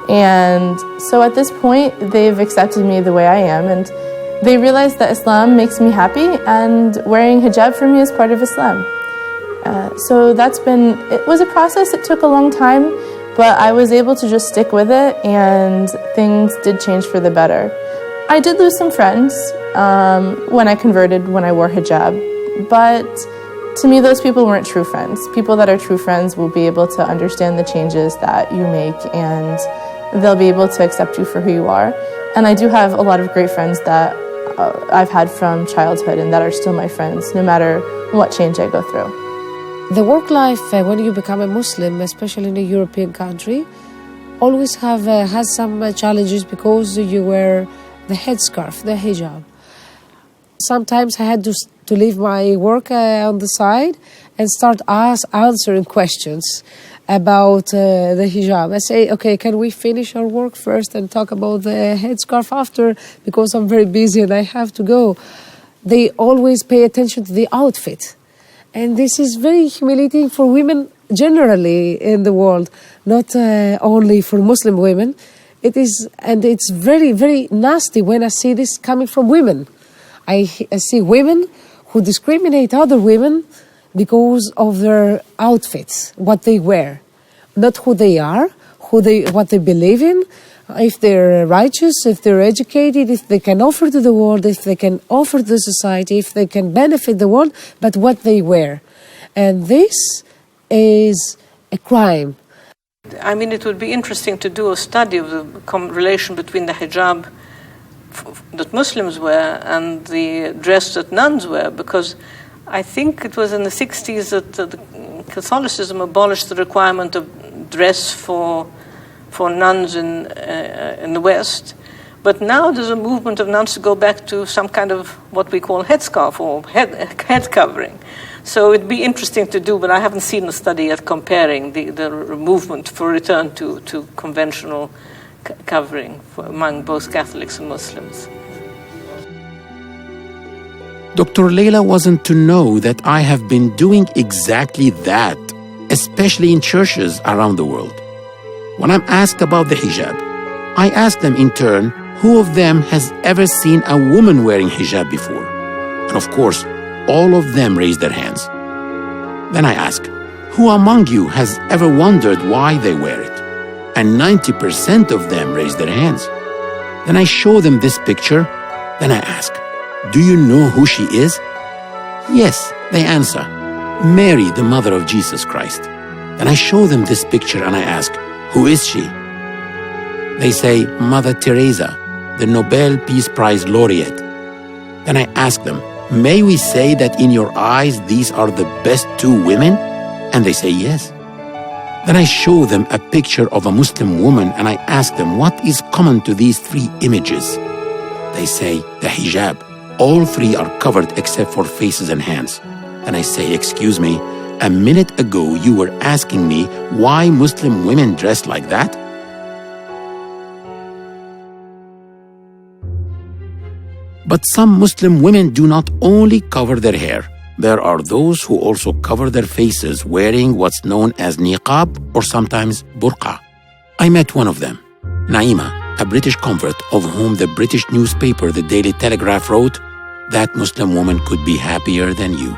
And so at this point, they've accepted me the way I am, and they realize that Islam makes me happy, and wearing hijab for me is part of Islam. So it was a process. It took a long time, but I was able to just stick with it, and things did change for the better. I did lose some friends when I converted, when I wore hijab. But to me, those people weren't true friends. People that are true friends will be able to understand the changes that you make, and they'll be able to accept you for who you are. And I do have a lot of great friends that I've had from childhood and that are still my friends, no matter what change I go through. The work life, when you become a Muslim, especially in a European country, always has some challenges because you wear the headscarf, the hijab. Sometimes I had to leave my work on the side and start answering questions about the hijab. I say, okay, can we finish our work first and talk about the headscarf after? Because I'm very busy and I have to go. They always pay attention to the outfit. And this is very humiliating for women generally in the world, not only for Muslim women. It's very, very nasty when I see this coming from women. I see women who discriminate other women because of their outfits, what they wear, not who they are, what they believe in, if they're righteous, if they're educated, if they can offer to the world, if they can offer to the society, if they can benefit the world, but what they wear. And this is a crime. I mean, it would be interesting to do a study of the relation between the hijab that Muslims wear and the dress that nuns wear, because I think it was in the 60s that Catholicism abolished the requirement of dress for nuns in the West. But now there's a movement of nuns to go back to some kind of what we call headscarf or head covering. So it'd be interesting to do, but I haven't seen a study yet comparing the movement for return to conventional covering among both Catholics and Muslims. Dr. Leila wasn't to know that I have been doing exactly that, especially in churches around the world. When I'm asked about the hijab, I ask them in turn, who of them has ever seen a woman wearing hijab before? And of course, all of them raise their hands. Then I ask, who among you has ever wondered why they wear it? And 90% of them raise their hands. Then I show them this picture. Then I ask, do you know who she is? Yes, they answer, Mary, the mother of Jesus Christ. Then I show them this picture and I ask, who is she? They say, Mother Teresa, the Nobel Peace Prize laureate. Then I ask them, may we say that in your eyes these are the best two women? And they say yes. Then I show them a picture of a Muslim woman and I ask them what is common to these three images. They say the hijab. All three are covered except for faces and hands. And I say, excuse me, a minute ago you were asking me why Muslim women dress like that? But some Muslim women do not only cover their hair. There are those who also cover their faces wearing what's known as niqab or sometimes burqa. I met one of them, Naima, a British convert of whom the British newspaper The Daily Telegraph wrote, that Muslim woman could be happier than you.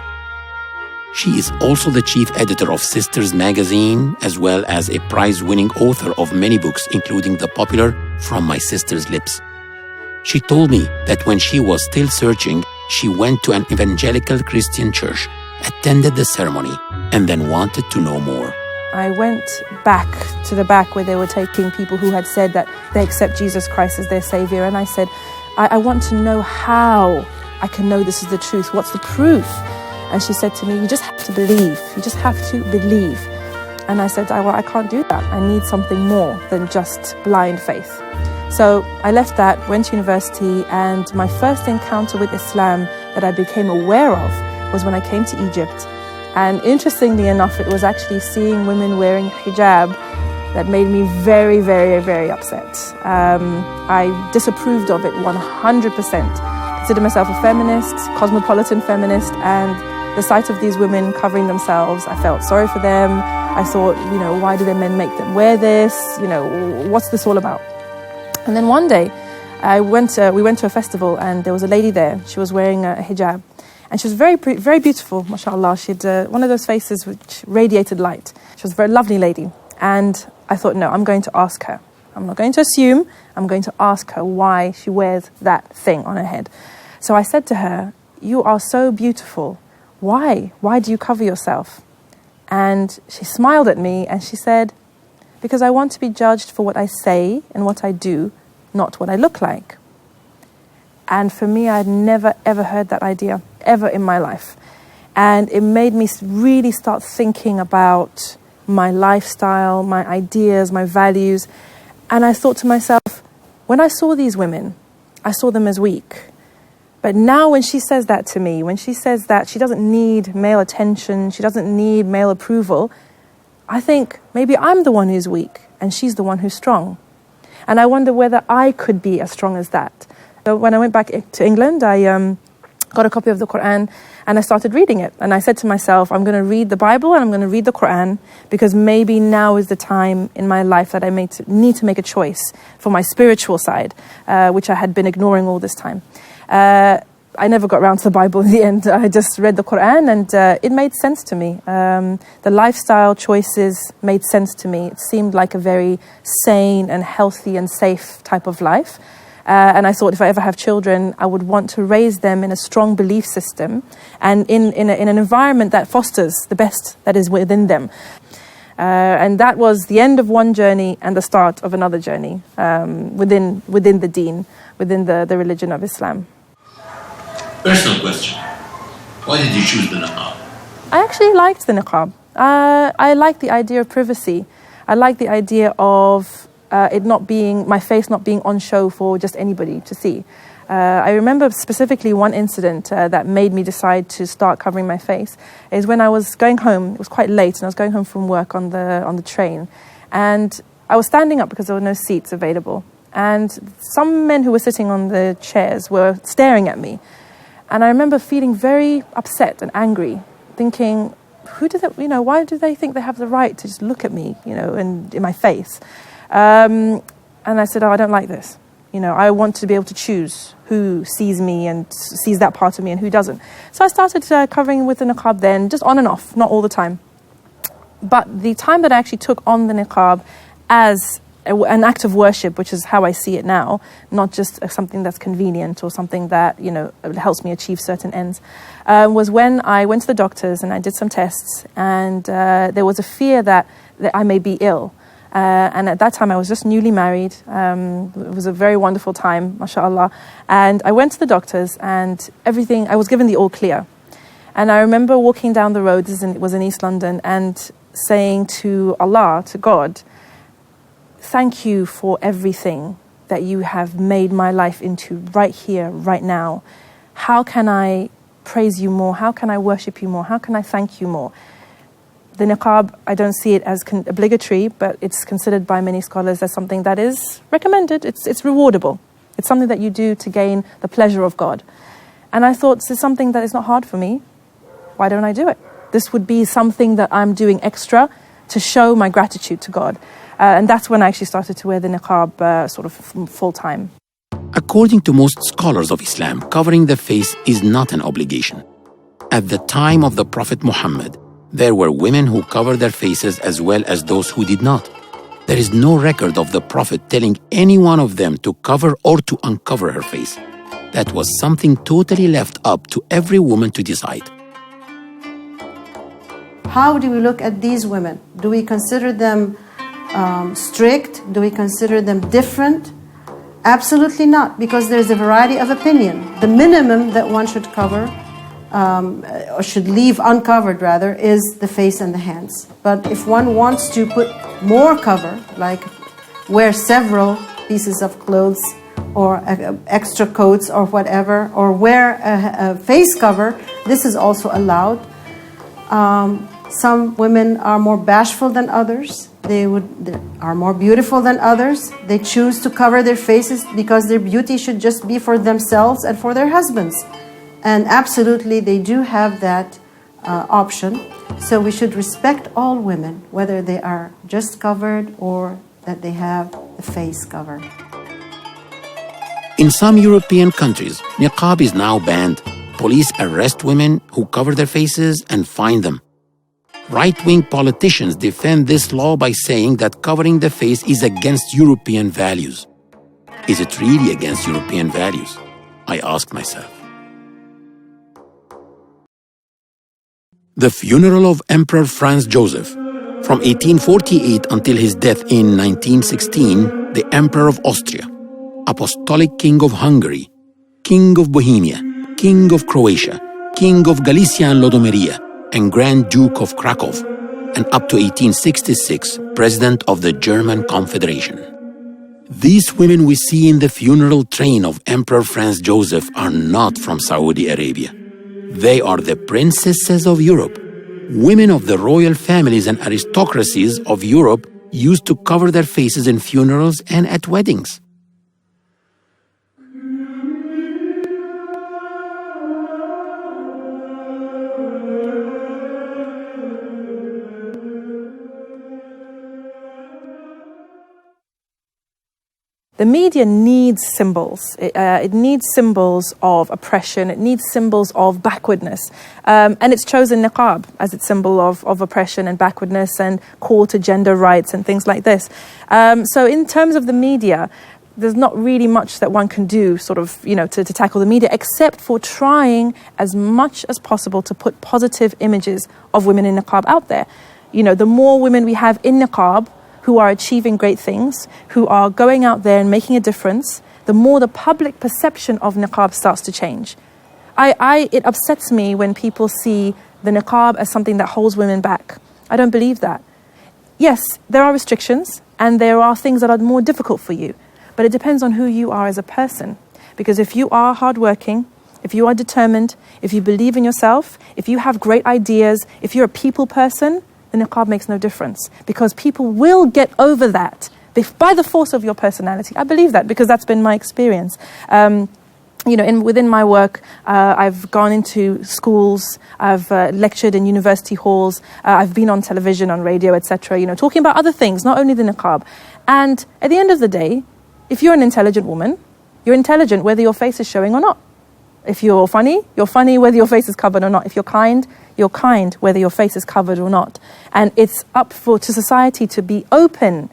She is also the chief editor of Sisters magazine, as well as a prize-winning author of many books, including the popular From My Sister's Lips. She told me that when she was still searching, she went to an evangelical Christian church, attended the ceremony, and then wanted to know more. I went back to the back where they were taking people who had said that they accept Jesus Christ as their Savior, and I said, I want to know how I can know this is the truth. What's the proof? And she said to me, you just have to believe. You just have to believe. And I said, well, I can't do that. I need something more than just blind faith. So I left that, went to university, and my first encounter with Islam that I became aware of was when I came to Egypt. And interestingly enough, it was actually seeing women wearing hijab that made me very, very, very upset. I disapproved of it 100%. Consider myself a feminist, cosmopolitan feminist, and the sight of these women covering themselves, I felt sorry for them. I thought, why do their men make them wear this? What's this all about? And then one day, we went to a festival, and there was a lady there. She was wearing a hijab, and she was very, very beautiful, mashallah. She had one of those faces which radiated light. She was a very lovely lady, and I thought, no, I'm going to ask her. I'm not going to assume. I'm going to ask her why she wears that thing on her head. So I said to her, you are so beautiful. Why? Why do you cover yourself? And she smiled at me and she said, because I want to be judged for what I say and what I do, not what I look like. And for me, I'd never, ever heard that idea, ever in my life. And it made me really start thinking about my lifestyle, my ideas, my values. And I thought to myself, when I saw these women, I saw them as weak. But now when she says that to me, when she says that she doesn't need male attention, she doesn't need male approval, I think maybe I'm the one who's weak and she's the one who's strong. And I wonder whether I could be as strong as that. So when I went back to England, I got a copy of the Quran and I started reading it. And I said to myself, I'm going to read the Bible and I'm going to read the Quran because maybe now is the time in my life that I need to make a choice for my spiritual side, which I had been ignoring all this time. I never got around to the Bible in the end. I just read the Quran and it made sense to me. The lifestyle choices made sense to me. It seemed like a very sane and healthy and safe type of life. And I thought if I ever have children, I would want to raise them in a strong belief system and in an environment that fosters the best that is within them. And that was the end of one journey and the start of another journey within the deen, within the religion of Islam. Personal question. Why did you choose the niqab? I actually liked the niqab. I liked the idea of privacy. I liked the idea of it not being, my face not being on show for just anybody to see. I remember specifically one incident that made me decide to start covering my face is when I was going home. It was quite late and I was going home from work on the train, and I was standing up because there were no seats available, and some men who were sitting on the chairs were staring at me. And I remember feeling very upset and angry, thinking, why do they think they have the right to just look at me, and in my face? And I said, I don't like this. I want to be able to choose who sees me and sees that part of me and who doesn't. So I started covering with the niqab then, just on and off, not all the time. But the time that I actually took on the niqab as an act of worship, which is how I see it now, not just something that's convenient or something that, helps me achieve certain ends, was when I went to the doctors and I did some tests, and there was a fear that I may be ill. And at that time I was just newly married. It was a very wonderful time, mashallah. And I went to the doctors and everything, I was given the all clear. And I remember walking down the road, it was in East London, and saying to Allah, to God, thank you for everything that you have made my life into right here, right now. How can I praise you more? How can I worship you more? How can I thank you more? The niqab, I don't see it as obligatory, but it's considered by many scholars as something that is recommended. It's rewardable. It's something that you do to gain the pleasure of God. And I thought, this is something that is not hard for me. Why don't I do it? This would be something that I'm doing extra to show my gratitude to God. And that's when I actually started to wear the niqab sort of full time. According to most scholars of Islam, covering the face is not an obligation. At the time of the Prophet Muhammad, there were women who covered their faces as well as those who did not. There is no record of the Prophet telling any one of them to cover or to uncover her face. That was something totally left up to every woman to decide. How do we look at these women? Do we consider them strict? Do we consider them different? Absolutely not, because there's a variety of opinion. The minimum that one should cover, or should leave uncovered rather, is the face and the hands. But if one wants to put more cover, like wear several pieces of clothes or extra coats or whatever, or wear a face cover, this is also allowed. Some women are more bashful than others. They are more beautiful than others. They choose to cover their faces because their beauty should just be for themselves and for their husbands. And absolutely, they do have that option. So we should respect all women, whether they are just covered or that they have the face covered. In some European countries, niqab is now banned. Police arrest women who cover their faces and fine them. Right-wing politicians defend this law by saying that covering the face is against European values. Is it really against European values? I asked myself. The funeral of Emperor Franz Joseph. From 1848 until his death in 1916, the Emperor of Austria, Apostolic King of Hungary, King of Bohemia, King of Croatia, King of Galicia and Lodomeria, and Grand Duke of Krakow, and up to 1866, President of the German Confederation. These women we see in the funeral train of Emperor Franz Joseph are not from Saudi Arabia. They are the princesses of Europe. Women of the royal families and aristocracies of Europe used to cover their faces in funerals and at weddings. The media needs symbols. It needs symbols of oppression. It needs symbols of backwardness. And it's chosen niqab as its symbol of oppression and backwardness and call to gender rights and things like this. So in terms of the media, there's not really much that one can do to tackle the media, except for trying as much as possible to put positive images of women in niqab out there. The more women we have in niqab, who are achieving great things, who are going out there and making a difference, the more the public perception of niqab starts to change. It upsets me when people see the niqab as something that holds women back. I don't believe that. Yes, there are restrictions and there are things that are more difficult for you, but it depends on who you are as a person. Because if you are hardworking, if you are determined, if you believe in yourself, if you have great ideas, if you're a people person, the niqab makes no difference, because people will get over that by the force of your personality. I believe that because that's been my experience. Within my work, I've gone into schools, I've lectured in university halls, I've been on television, on radio, etc., talking about other things, not only the niqab. And at the end of the day, if you're an intelligent woman, you're intelligent whether your face is showing or not. If you're funny whether your face is covered or not. If you're kind whether your face is covered or not. And it's up to society to be open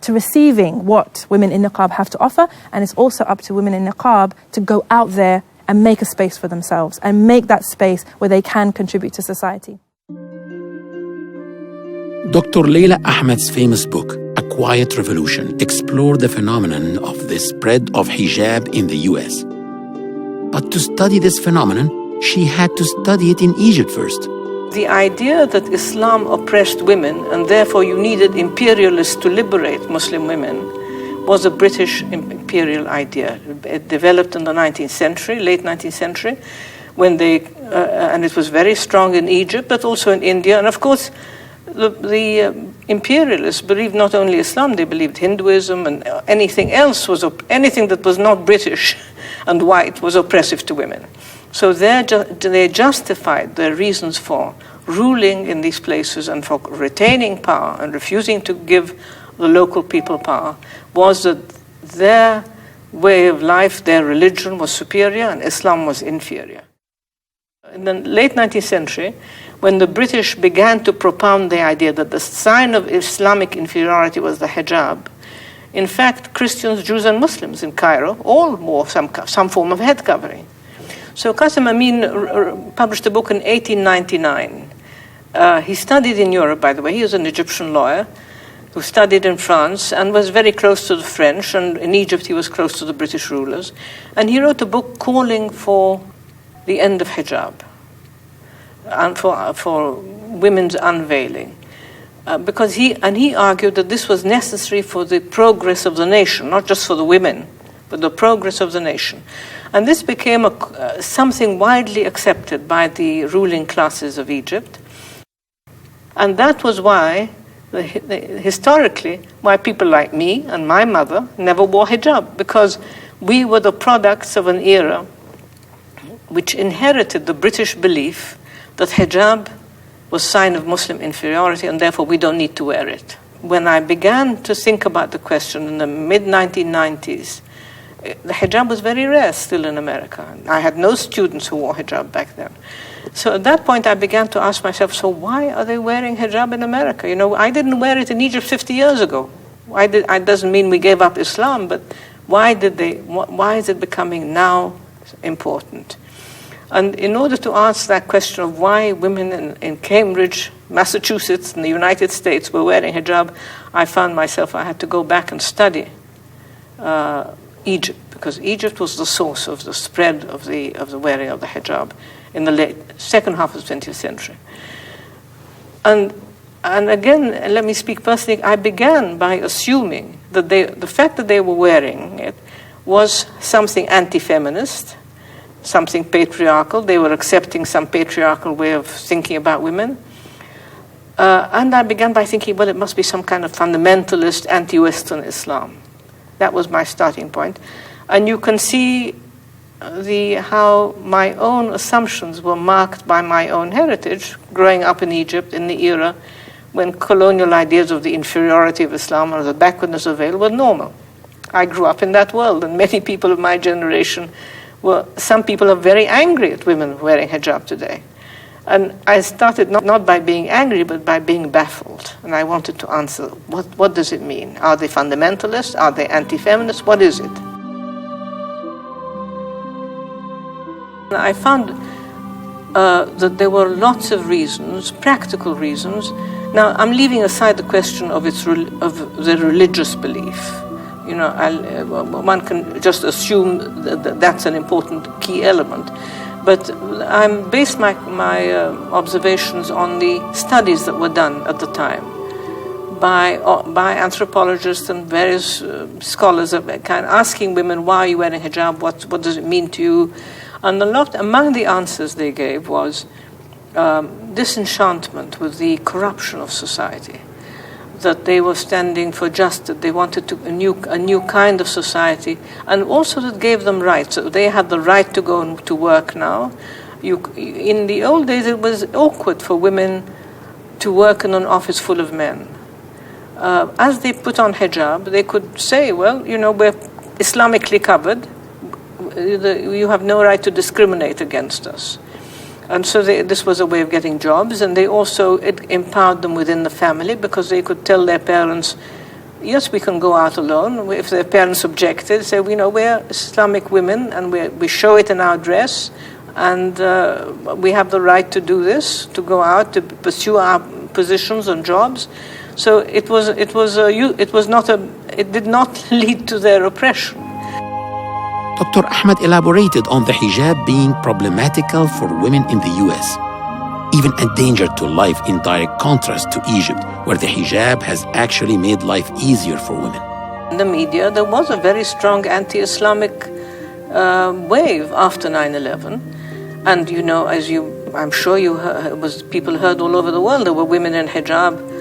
to receiving what women in niqab have to offer, and it's also up to women in niqab to go out there and make a space for themselves and make that space where they can contribute to society. Dr. Layla Ahmed's famous book, A Quiet Revolution, explored the phenomenon of the spread of hijab in the US. But to study this phenomenon, she had to study it in Egypt first. The idea that Islam oppressed women and therefore you needed imperialists to liberate Muslim women was a British imperial idea. It developed in the 19th century, late 19th century, when and it was very strong in Egypt, but also in India. And of course, the imperialists believed not only Islam, they believed Hinduism, and anything that was not British and white was oppressive to women. So they justified their reasons for ruling in these places and for retaining power and refusing to give the local people power was that their way of life, their religion was superior and Islam was inferior. In the late 19th century, when the British began to propound the idea that the sign of Islamic inferiority was the hijab, in fact, Christians, Jews, and Muslims in Cairo all wore some form of head covering. So Qasim Amin published a book in 1899. He studied in Europe, by the way. He was an Egyptian lawyer who studied in France and was very close to the French, and in Egypt he was close to the British rulers. And he wrote a book calling for the end of hijab and for women's unveiling. Because he argued that this was necessary for the progress of the nation, not just for the women, but the progress of the nation. And this became something widely accepted by the ruling classes of Egypt. And that was why, historically, why people like me and my mother never wore hijab, because we were the products of an era which inherited the British belief that hijab was a sign of Muslim inferiority and therefore we don't need to wear it. When I began to think about the question in the mid-1990s, the hijab was very rare still in America. I had no students who wore hijab back then. So at that point I began to ask myself, so why are they wearing hijab in America? You know, I didn't wear it in Egypt 50 years ago. It doesn't mean we gave up Islam, but why is it becoming now important? And in order to answer that question of why women in Cambridge, Massachusetts, in the United States were wearing hijab, I found myself I had to go back and study Egypt, because Egypt was the source of the spread of the wearing of the hijab in the second half of the 20th century. And again, let me speak personally, I began by assuming that the fact that they were wearing it was something anti-feminist, something patriarchal. They were accepting some patriarchal way of thinking about women. And I began by thinking, well, it must be some kind of fundamentalist, anti-Western Islam. That was my starting point. And you can see how my own assumptions were marked by my own heritage, growing up in Egypt in the era when colonial ideas of the inferiority of Islam or the backwardness of veil were normal. I grew up in that world, and many people of my generation some people are very angry at women wearing hijab today. And I started not by being angry, but by being baffled. And I wanted to answer, what does it mean? Are they fundamentalists? Are they anti-feminists? What is it? I found that there were lots of reasons, practical reasons. Now, I'm leaving aside the question of the religious belief. You know, one can just assume that that's an important key element. But I based my observations on the studies that were done at the time by anthropologists and various scholars of kind, asking women, why are you wearing hijab? What does it mean to you? And among the answers they gave was disenchantment with the corruption of society, that they were standing for justice. They wanted a new kind of society, and also that gave them rights. So they had the right to go to work now. In the old days, it was awkward for women to work in an office full of men. As they put on hijab, they could say, well, you know, we're Islamically covered. You have no right to discriminate against us. And so this was a way of getting jobs, and it empowered them within the family, because they could tell their parents, yes, we can go out alone. If their parents objected, say, you know, we're Islamic women, and we show it in our dress, and we have the right to do this, to go out, to pursue our positions and jobs. So it did not lead to their oppression. Dr. Ahmed elaborated on the hijab being problematical for women in the US, even a danger to life, in direct contrast to Egypt, where the hijab has actually made life easier for women. In the media, there was a very strong anti-Islamic wave after 9/11. And, you know, I'm sure people heard all over the world, there were women in hijab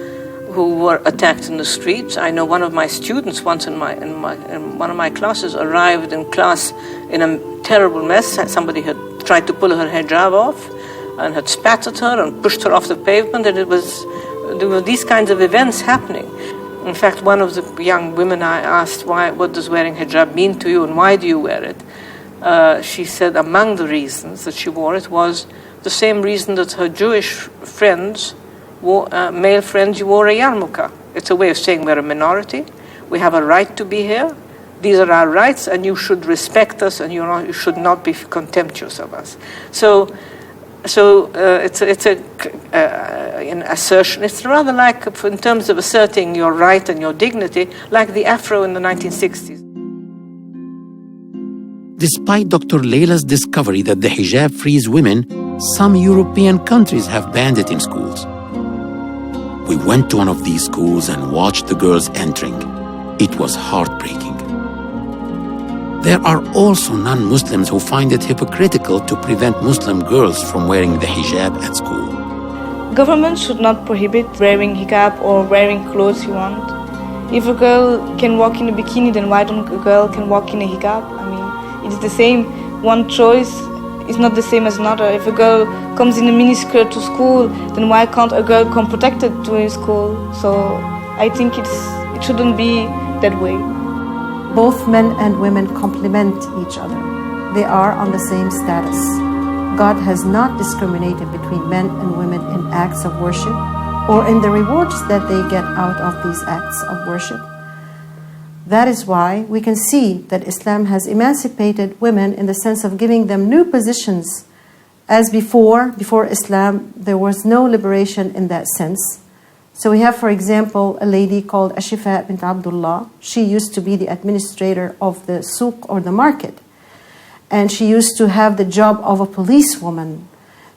who were attacked in the streets. I know one of my students once in one of my classes arrived in class in a terrible mess. Somebody had tried to pull her hijab off and had spat at her and pushed her off the pavement, and there were these kinds of events happening. In fact, one of the young women I asked, what does wearing hijab mean to you and why do you wear it? She said among the reasons that she wore it was the same reason that her Jewish friends, male friends, wore a yarmulke. It's a way of saying we're a minority. We have a right to be here. These are our rights, and you should respect us, and you should not be contemptuous of us. So it's an assertion. It's rather like, in terms of asserting your right and your dignity, like the afro in the 1960s. Despite Dr. Layla's discovery that the hijab frees women, some European countries have banned it in schools. We went to one of these schools and watched the girls entering. It was heartbreaking. There are also non-Muslims who find it hypocritical to prevent Muslim girls from wearing the hijab at school. Government should not prohibit wearing hijab or wearing clothes you want. If a girl can walk in a bikini, then why don't a girl can walk in a hijab? I mean, it's the same. One choice is not the same as another. If a girl comes in a miniskirt to school, then why can't a girl come protected to school? So I think it shouldn't be that way. Both men and women complement each other. They are on the same status. God has not discriminated between men and women in acts of worship or in the rewards that they get out of these acts of worship. That is why we can see that Islam has emancipated women in the sense of giving them new positions. As before Islam, there was no liberation in that sense. So we have, for example, a lady called Ashifa bint Abdullah. She used to be the administrator of the souk or the market. And she used to have the job of a policewoman.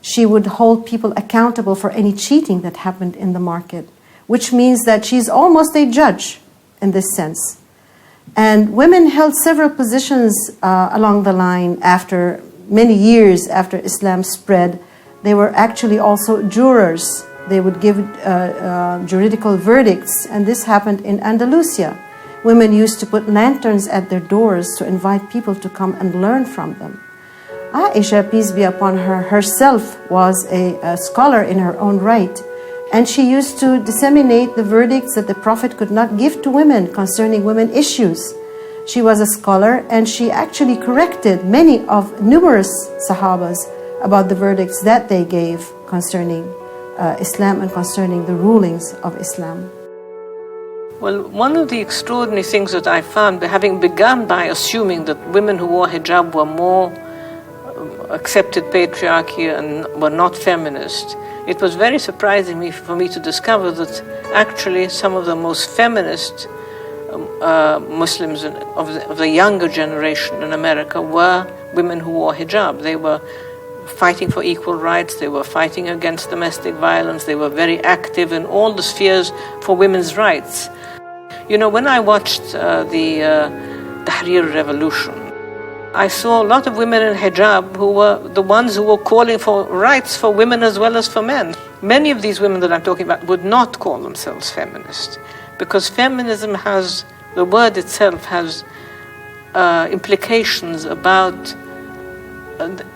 She would hold people accountable for any cheating that happened in the market, which means that she's almost a judge in this sense. And women held several positions along the line after many years after Islam spread. They were actually also jurors. They would give juridical verdicts, and this happened in Andalusia. Women used to put lanterns at their doors to invite people to come and learn from them. Aisha, peace be upon her, herself was a scholar in her own right, and she used to disseminate the verdicts that the Prophet could not give to women concerning women issues. She was a scholar, and she actually corrected numerous Sahabas about the verdicts that they gave concerning Islam and concerning the rulings of Islam. Well, one of the extraordinary things that I found, having begun by assuming that women who wore hijab were more accepted patriarchy and were not feminist, it was very surprising for me to discover that actually some of the most feminist Muslims of the younger generation in America were women who wore hijab. They were fighting for equal rights, they were fighting against domestic violence, they were very active in all the spheres for women's rights. You know, when I watched the Tahrir Revolution, I saw a lot of women in hijab who were the ones who were calling for rights for women as well as for men. Many of these women that I'm talking about would not call themselves feminist, because feminism has, the word itself has implications about,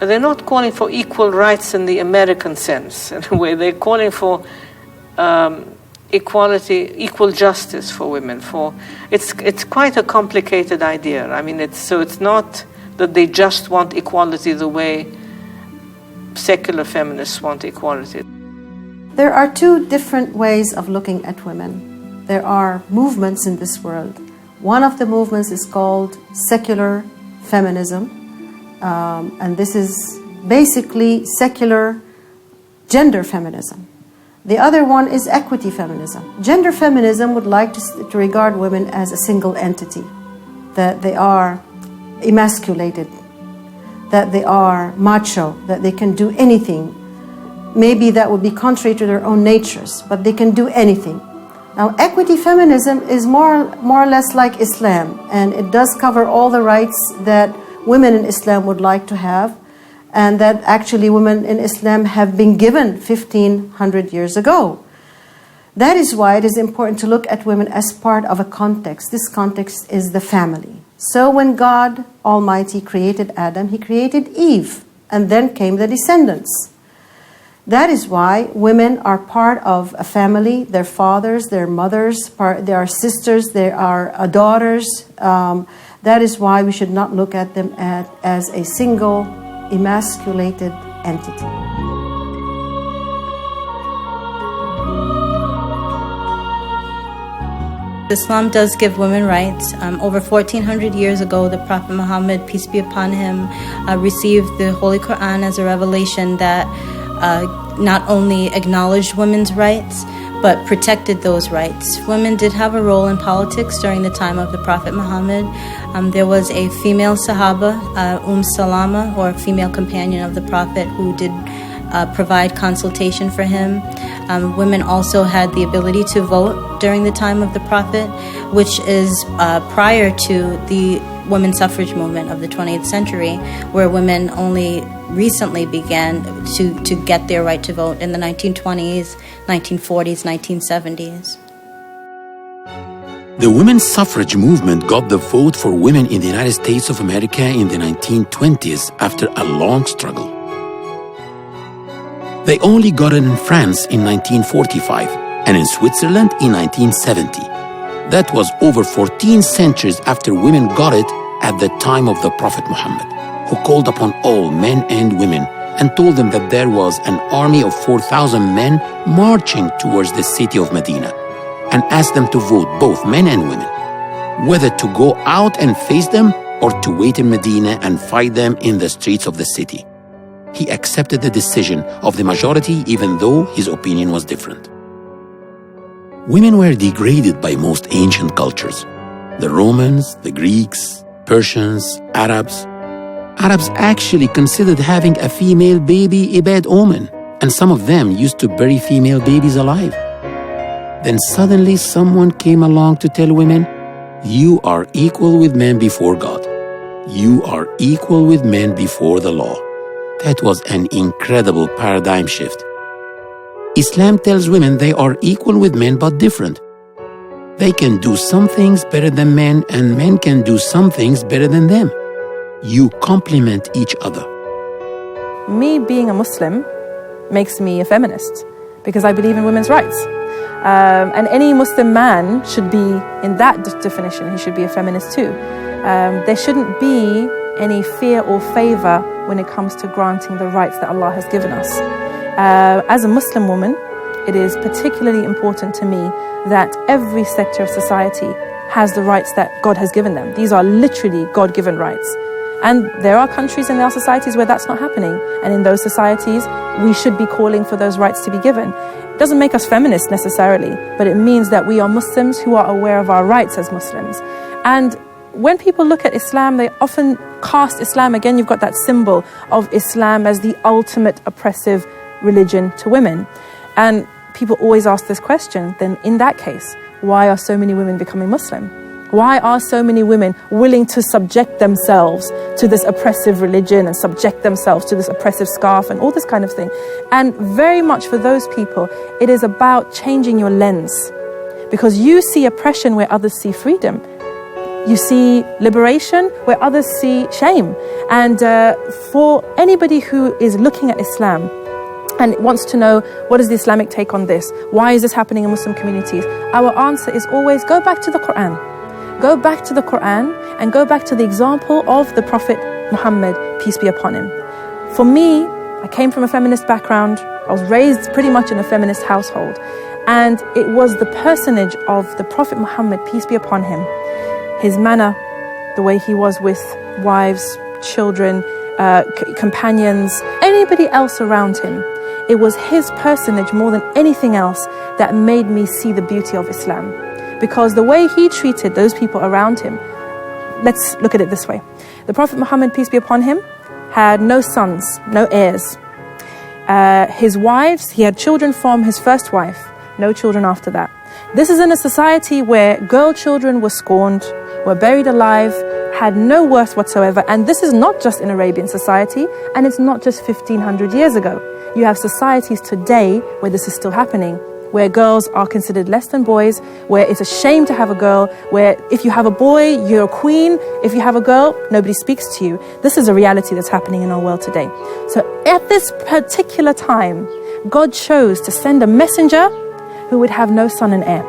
they're not calling for equal rights in the American sense, in a way. They're calling for equality, equal justice for women. It's quite a complicated idea. I mean, it's not that they just want equality the way secular feminists want equality. There are two different ways of looking at women. There are movements in this world. One of the movements is called secular feminism. And this is basically secular gender feminism. The other one is equity feminism. Gender feminism would like to regard women as a single entity, that they are emasculated, that they are macho, that they can do anything. Maybe that would be contrary to their own natures, but they can do anything. Now, equity feminism is more or less like Islam, and it does cover all the rights that women in Islam would like to have, and that actually women in Islam have been given 1,500 years ago. That is why it is important to look at women as part of a context. This context is the family. So when God Almighty created Adam, He created Eve, and then came the descendants. That is why women are part of a family, their fathers, their mothers, they are sisters, they are daughters. That is why we should not look at them as a single, emasculated entity. Islam does give women rights. Over 1400 years ago, the Prophet Muhammad, peace be upon him, received the Holy Quran as a revelation that not only acknowledged women's rights, but protected those rights. Women did have a role in politics during the time of the Prophet Muhammad. There was a female Sahaba, Salama, or female companion of the Prophet, who did provide consultation for him. Women also had the ability to vote during the time of the Prophet, which is prior to the women's suffrage movement of the 20th century, where women only recently began to get their right to vote in the 1920s, 1940s, 1970s. The women's suffrage movement got the vote for women in the United States of America in the 1920s after a long struggle. They only got it in France in 1945 and in Switzerland in 1970. That was over 14 centuries after women got it at the time of the Prophet Muhammad, who called upon all men and women and told them that there was an army of 4,000 men marching towards the city of Medina, and asked them to vote, both men and women, whether to go out and face them or to wait in Medina and fight them in the streets of the city. He accepted the decision of the majority even though his opinion was different. Women were degraded by most ancient cultures. The Romans, the Greeks, Persians, Arabs. Arabs actually considered having a female baby a bad omen, and some of them used to bury female babies alive. Then suddenly someone came along to tell women, you are equal with men before God. You are equal with men before the law. That was an incredible paradigm shift. Islam tells women they are equal with men but different. They can do some things better than men, and men can do some things better than them. You complement each other. Me being a Muslim makes me a feminist because I believe in women's rights. And any Muslim man should be, in that definition, he should be a feminist too. There shouldn't be any fear or favor when it comes to granting the rights that Allah has given us. As a Muslim woman, it is particularly important to me that every sector of society has the rights that God has given them. These are literally God-given rights. And there are countries in our societies where that's not happening. And in those societies, we should be calling for those rights to be given. It doesn't make us feminists necessarily, but it means that we are Muslims who are aware of our rights as Muslims. And when people look at Islam, they often cast Islam, again, you've got that symbol of Islam as the ultimate oppressive religion to women. And people always ask this question, then in that case, why are so many women becoming Muslim? Why are so many women willing to subject themselves to this oppressive religion and subject themselves to this oppressive scarf and all this kind of thing? And very much for those people, it is about changing your lens. Because you see oppression where others see freedom. You see liberation where others see shame. And for anybody who is looking at Islam and wants to know, what is the Islamic take on this? Why is this happening in Muslim communities? Our answer is always, go back to the Quran. Go back to the Quran and go back to the example of the Prophet Muhammad, peace be upon him. For me, I came from a feminist background. I was raised pretty much in a feminist household. And it was the personage of the Prophet Muhammad, peace be upon him, his manner, the way he was with wives, children, companions, anybody else around him. It was his personage more than anything else that made me see the beauty of Islam. Because the way he treated those people around him, let's look at it this way. The Prophet Muhammad, peace be upon him, had no sons, no heirs. His wives, he had children from his first wife, no children after that. This is in a society where girl children were scorned, were buried alive, had no worth whatsoever. And this is not just in Arabian society, and it's not just 1500 years ago. You have societies today where this is still happening, where girls are considered less than boys, where it's a shame to have a girl, where if you have a boy, you're a queen. If you have a girl, nobody speaks to you. This is a reality that's happening in our world today. So at this particular time, God chose to send a messenger who would have no son and heir,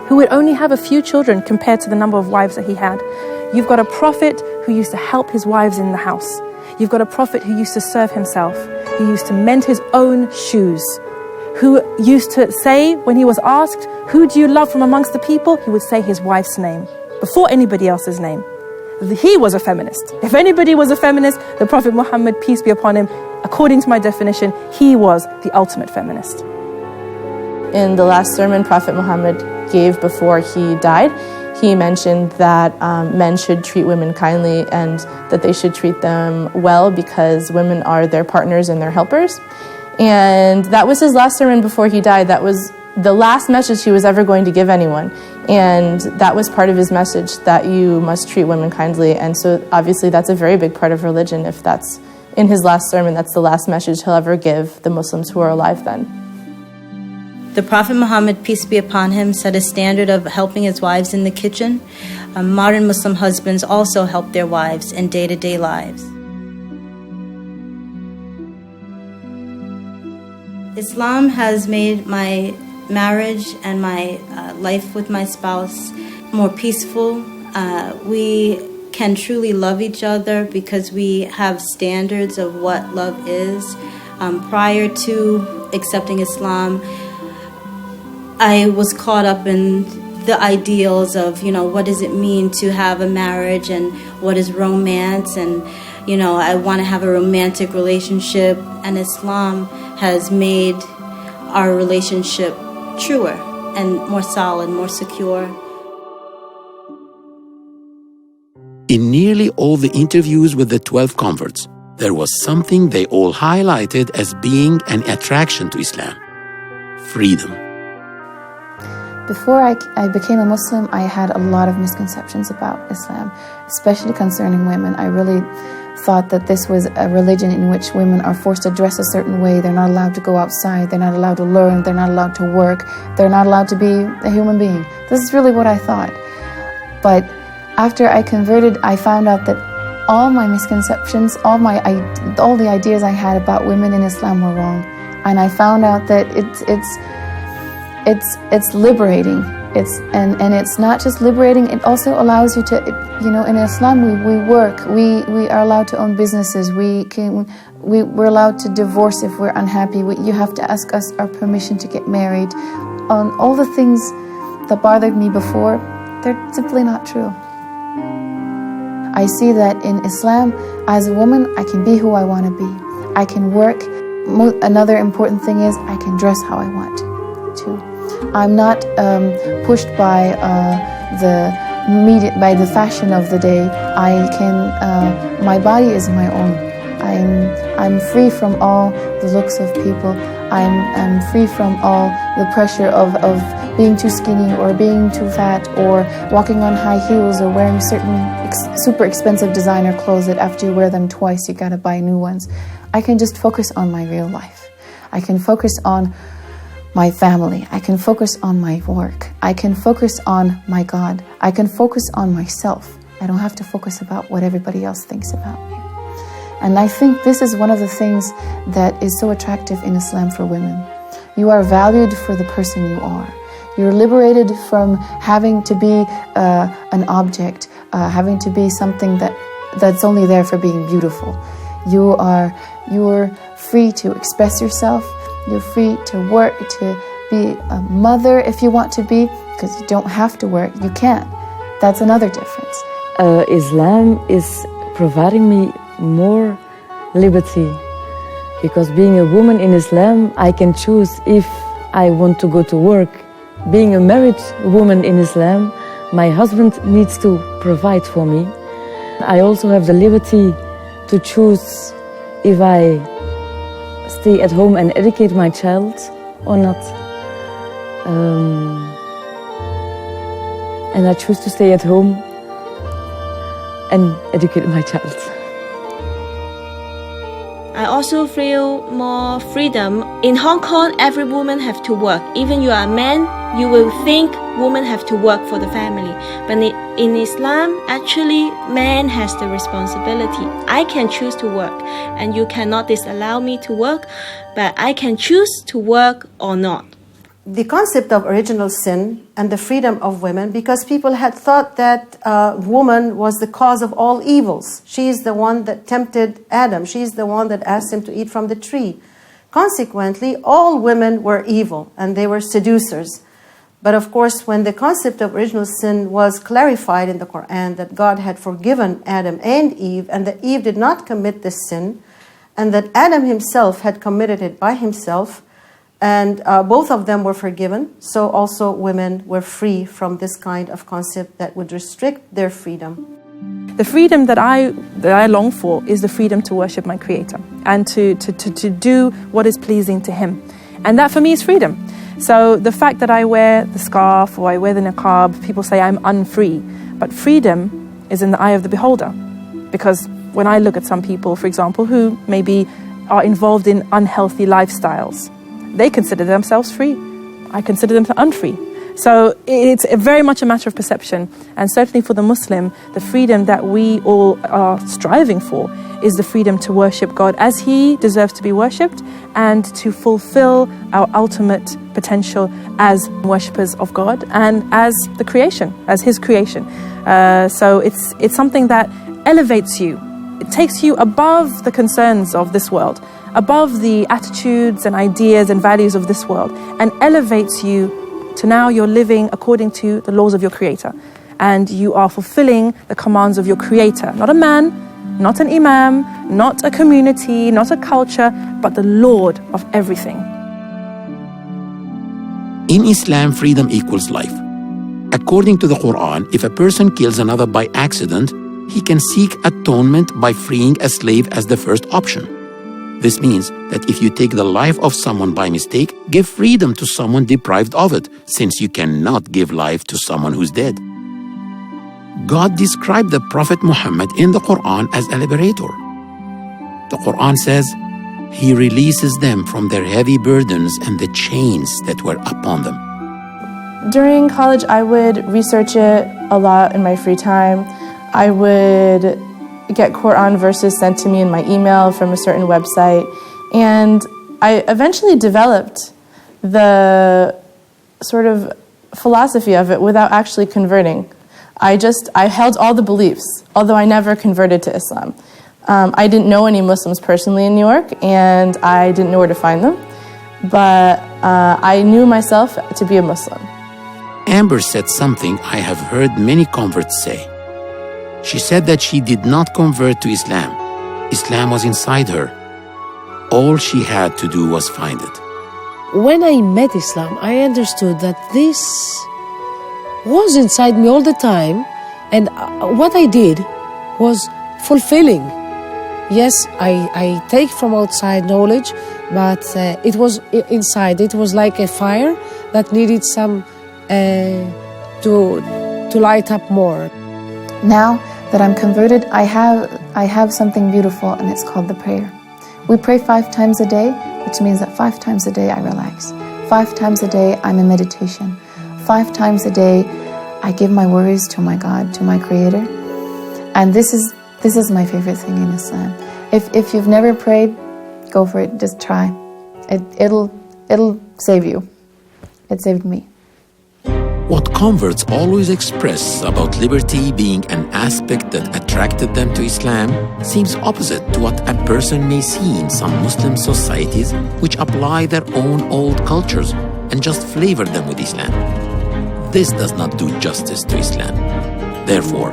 who would only have a few children compared to the number of wives that he had. You've got a prophet who used to help his wives in the house. You've got a prophet who used to serve himself, who used to mend his own shoes, who used to say, when he was asked, who do you love from amongst the people? He would say his wife's name before anybody else's name. He was a feminist. If anybody was a feminist, the Prophet Muhammad, peace be upon him, according to my definition, he was the ultimate feminist. In the last sermon Prophet Muhammad gave before he died, he mentioned that men should treat women kindly and that they should treat them well because women are their partners and their helpers. And that was his last sermon before he died. That was the last message he was ever going to give anyone. And that was part of his message, that you must treat women kindly. And so obviously that's a very big part of religion. If that's in his last sermon, that's the last message he'll ever give the Muslims who are alive then. The Prophet Muhammad, peace be upon him, set a standard of helping his wives in the kitchen. Modern Muslim husbands also help their wives in day-to-day lives. Islam has made my marriage and my life with my spouse more peaceful. We can truly love each other because we have standards of what love is. Prior to accepting Islam, I was caught up in the ideals of, what does it mean to have a marriage and what is romance, and, I want to have a romantic relationship, and Islam has made our relationship truer and more solid, more secure. In nearly all the interviews with the 12 converts, there was something they all highlighted as being an attraction to Islam: freedom. Before I became a Muslim, I had a lot of misconceptions about Islam, especially concerning women. I really thought that this was a religion in which women are forced to dress a certain way. They're not allowed to go outside. They're not allowed to learn. They're not allowed to work. They're not allowed to be a human being. This is really what I thought. But after I converted, I found out that all my misconceptions, all the ideas I had about women in Islam were wrong. And I found out that it's liberating. And it's not just liberating, it also allows you to, in Islam we work, we are allowed to own businesses, we're allowed to divorce if we're unhappy. You have to ask us our permission to get married. All the things that bothered me before, they're simply not true. I see that in Islam, as a woman, I can be who I want to be. I can work. Another important thing is I can dress how I want to. I'm not pushed by the media, by the fashion of the day. My body is my own. I'm free from all the looks of people. I'm free from all the pressure of being too skinny or being too fat or walking on high heels or wearing certain super expensive designer clothes that after you wear them twice you gotta buy new ones. I can just focus on my real life. I can focus on my family. I can focus on my work. I can focus on my God. I can focus on myself. I don't have to focus about what everybody else thinks about me. And I think this is one of the things that is so attractive in Islam for women. You are valued for the person you are. You're liberated from having to be an object, having to be something that's only there for being beautiful. You're free to express yourself. You're free to work, to be a mother if you want to be, because you don't have to work. You can. That's another difference. Islam is providing me more liberty, because being a woman in Islam, I can choose if I want to go to work. Being a married woman in Islam, my husband needs to provide for me. I also have the liberty to choose if I stay at home and educate my child or not. And I choose to stay at home and educate my child. I also feel more freedom. In Hong Kong, every woman have to work. Even you are a man, you will think women have to work for the family. But in Islam, actually, man has the responsibility. I can choose to work, and you cannot disallow me to work, but I can choose to work or not. The concept of original sin and the freedom of women, because people had thought that woman was the cause of all evils. She is the one that tempted Adam. She is the one that asked him to eat from the tree. Consequently, all women were evil and they were seducers. But of course, when the concept of original sin was clarified in the Quran, that God had forgiven Adam and Eve, and that Eve did not commit this sin, and that Adam himself had committed it by himself, and both of them were forgiven, so also women were free from this kind of concept that would restrict their freedom. The freedom that I long for is the freedom to worship my Creator and to do what is pleasing to Him. And that for me is freedom. So the fact that I wear the scarf or I wear the niqab, people say I'm unfree. But freedom is in the eye of the beholder. Because when I look at some people, for example, who maybe are involved in unhealthy lifestyles, they consider themselves free. I consider them unfree. So it's very much a matter of perception. And certainly for the Muslim, the freedom that we all are striving for is the freedom to worship God as He deserves to be worshipped and to fulfill our ultimate potential as worshippers of God and as the creation, as His creation. So it's something that elevates you. It takes you above the concerns of this world, above the attitudes and ideas and values of this world, and elevates you to now you're living according to the laws of your Creator. And you are fulfilling the commands of your Creator. Not a man, not an imam, not a community, not a culture, but the Lord of everything. In Islam, freedom equals life. According to the Quran, if a person kills another by accident, he can seek atonement by freeing a slave as the first option. This means that if you take the life of someone by mistake, give freedom to someone deprived of it, since you cannot give life to someone who's dead. God described the Prophet Muhammad in the Quran as a liberator. The Quran says, He releases them from their heavy burdens and the chains that were upon them. During college, I would research it a lot in my free time. I would get Quran verses sent to me in my email from a certain website. And I eventually developed the sort of philosophy of it without actually converting. I held all the beliefs, although I never converted to Islam. I didn't know any Muslims personally in New York, and I didn't know where to find them. But I knew myself to be a Muslim. Amber said something I have heard many converts say. She said that she did not convert to Islam. Islam was inside her. All she had to do was find it. When I met Islam, I understood that this was inside me all the time, and what I did was fulfilling. Yes, I take from outside knowledge, but it was inside. It was like a fire that needed some to light up more. Now that I'm converted, I have something beautiful, and it's called the prayer. We pray 5 times a day, which means that 5 times a day I relax. 5 times a day I'm in meditation. 5 times a day I give my worries to my God, to my Creator. And this is my favorite thing in Islam. If you've never prayed, go for it. Just try. It'll save you. It saved me. What converts always express about liberty being an aspect that attracted them to Islam seems opposite to what a person may see in some Muslim societies which apply their own old cultures and just flavor them with Islam. This does not do justice to Islam. Therefore,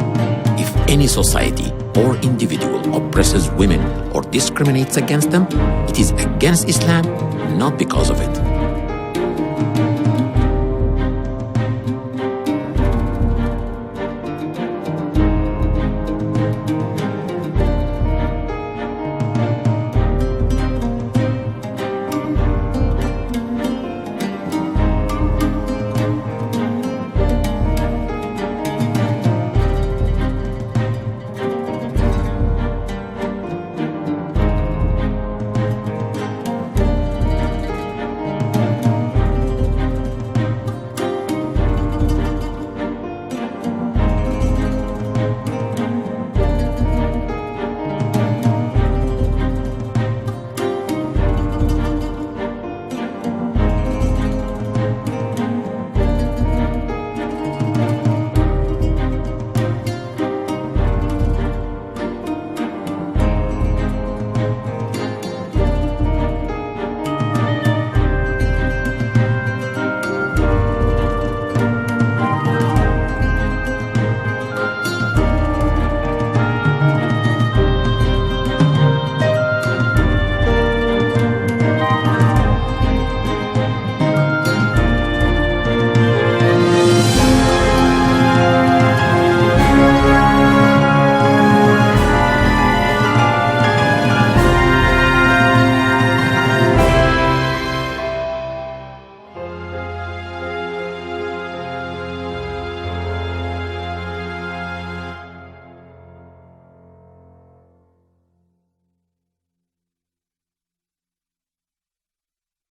if any society or individual oppresses women or discriminates against them, it is against Islam, not because of it.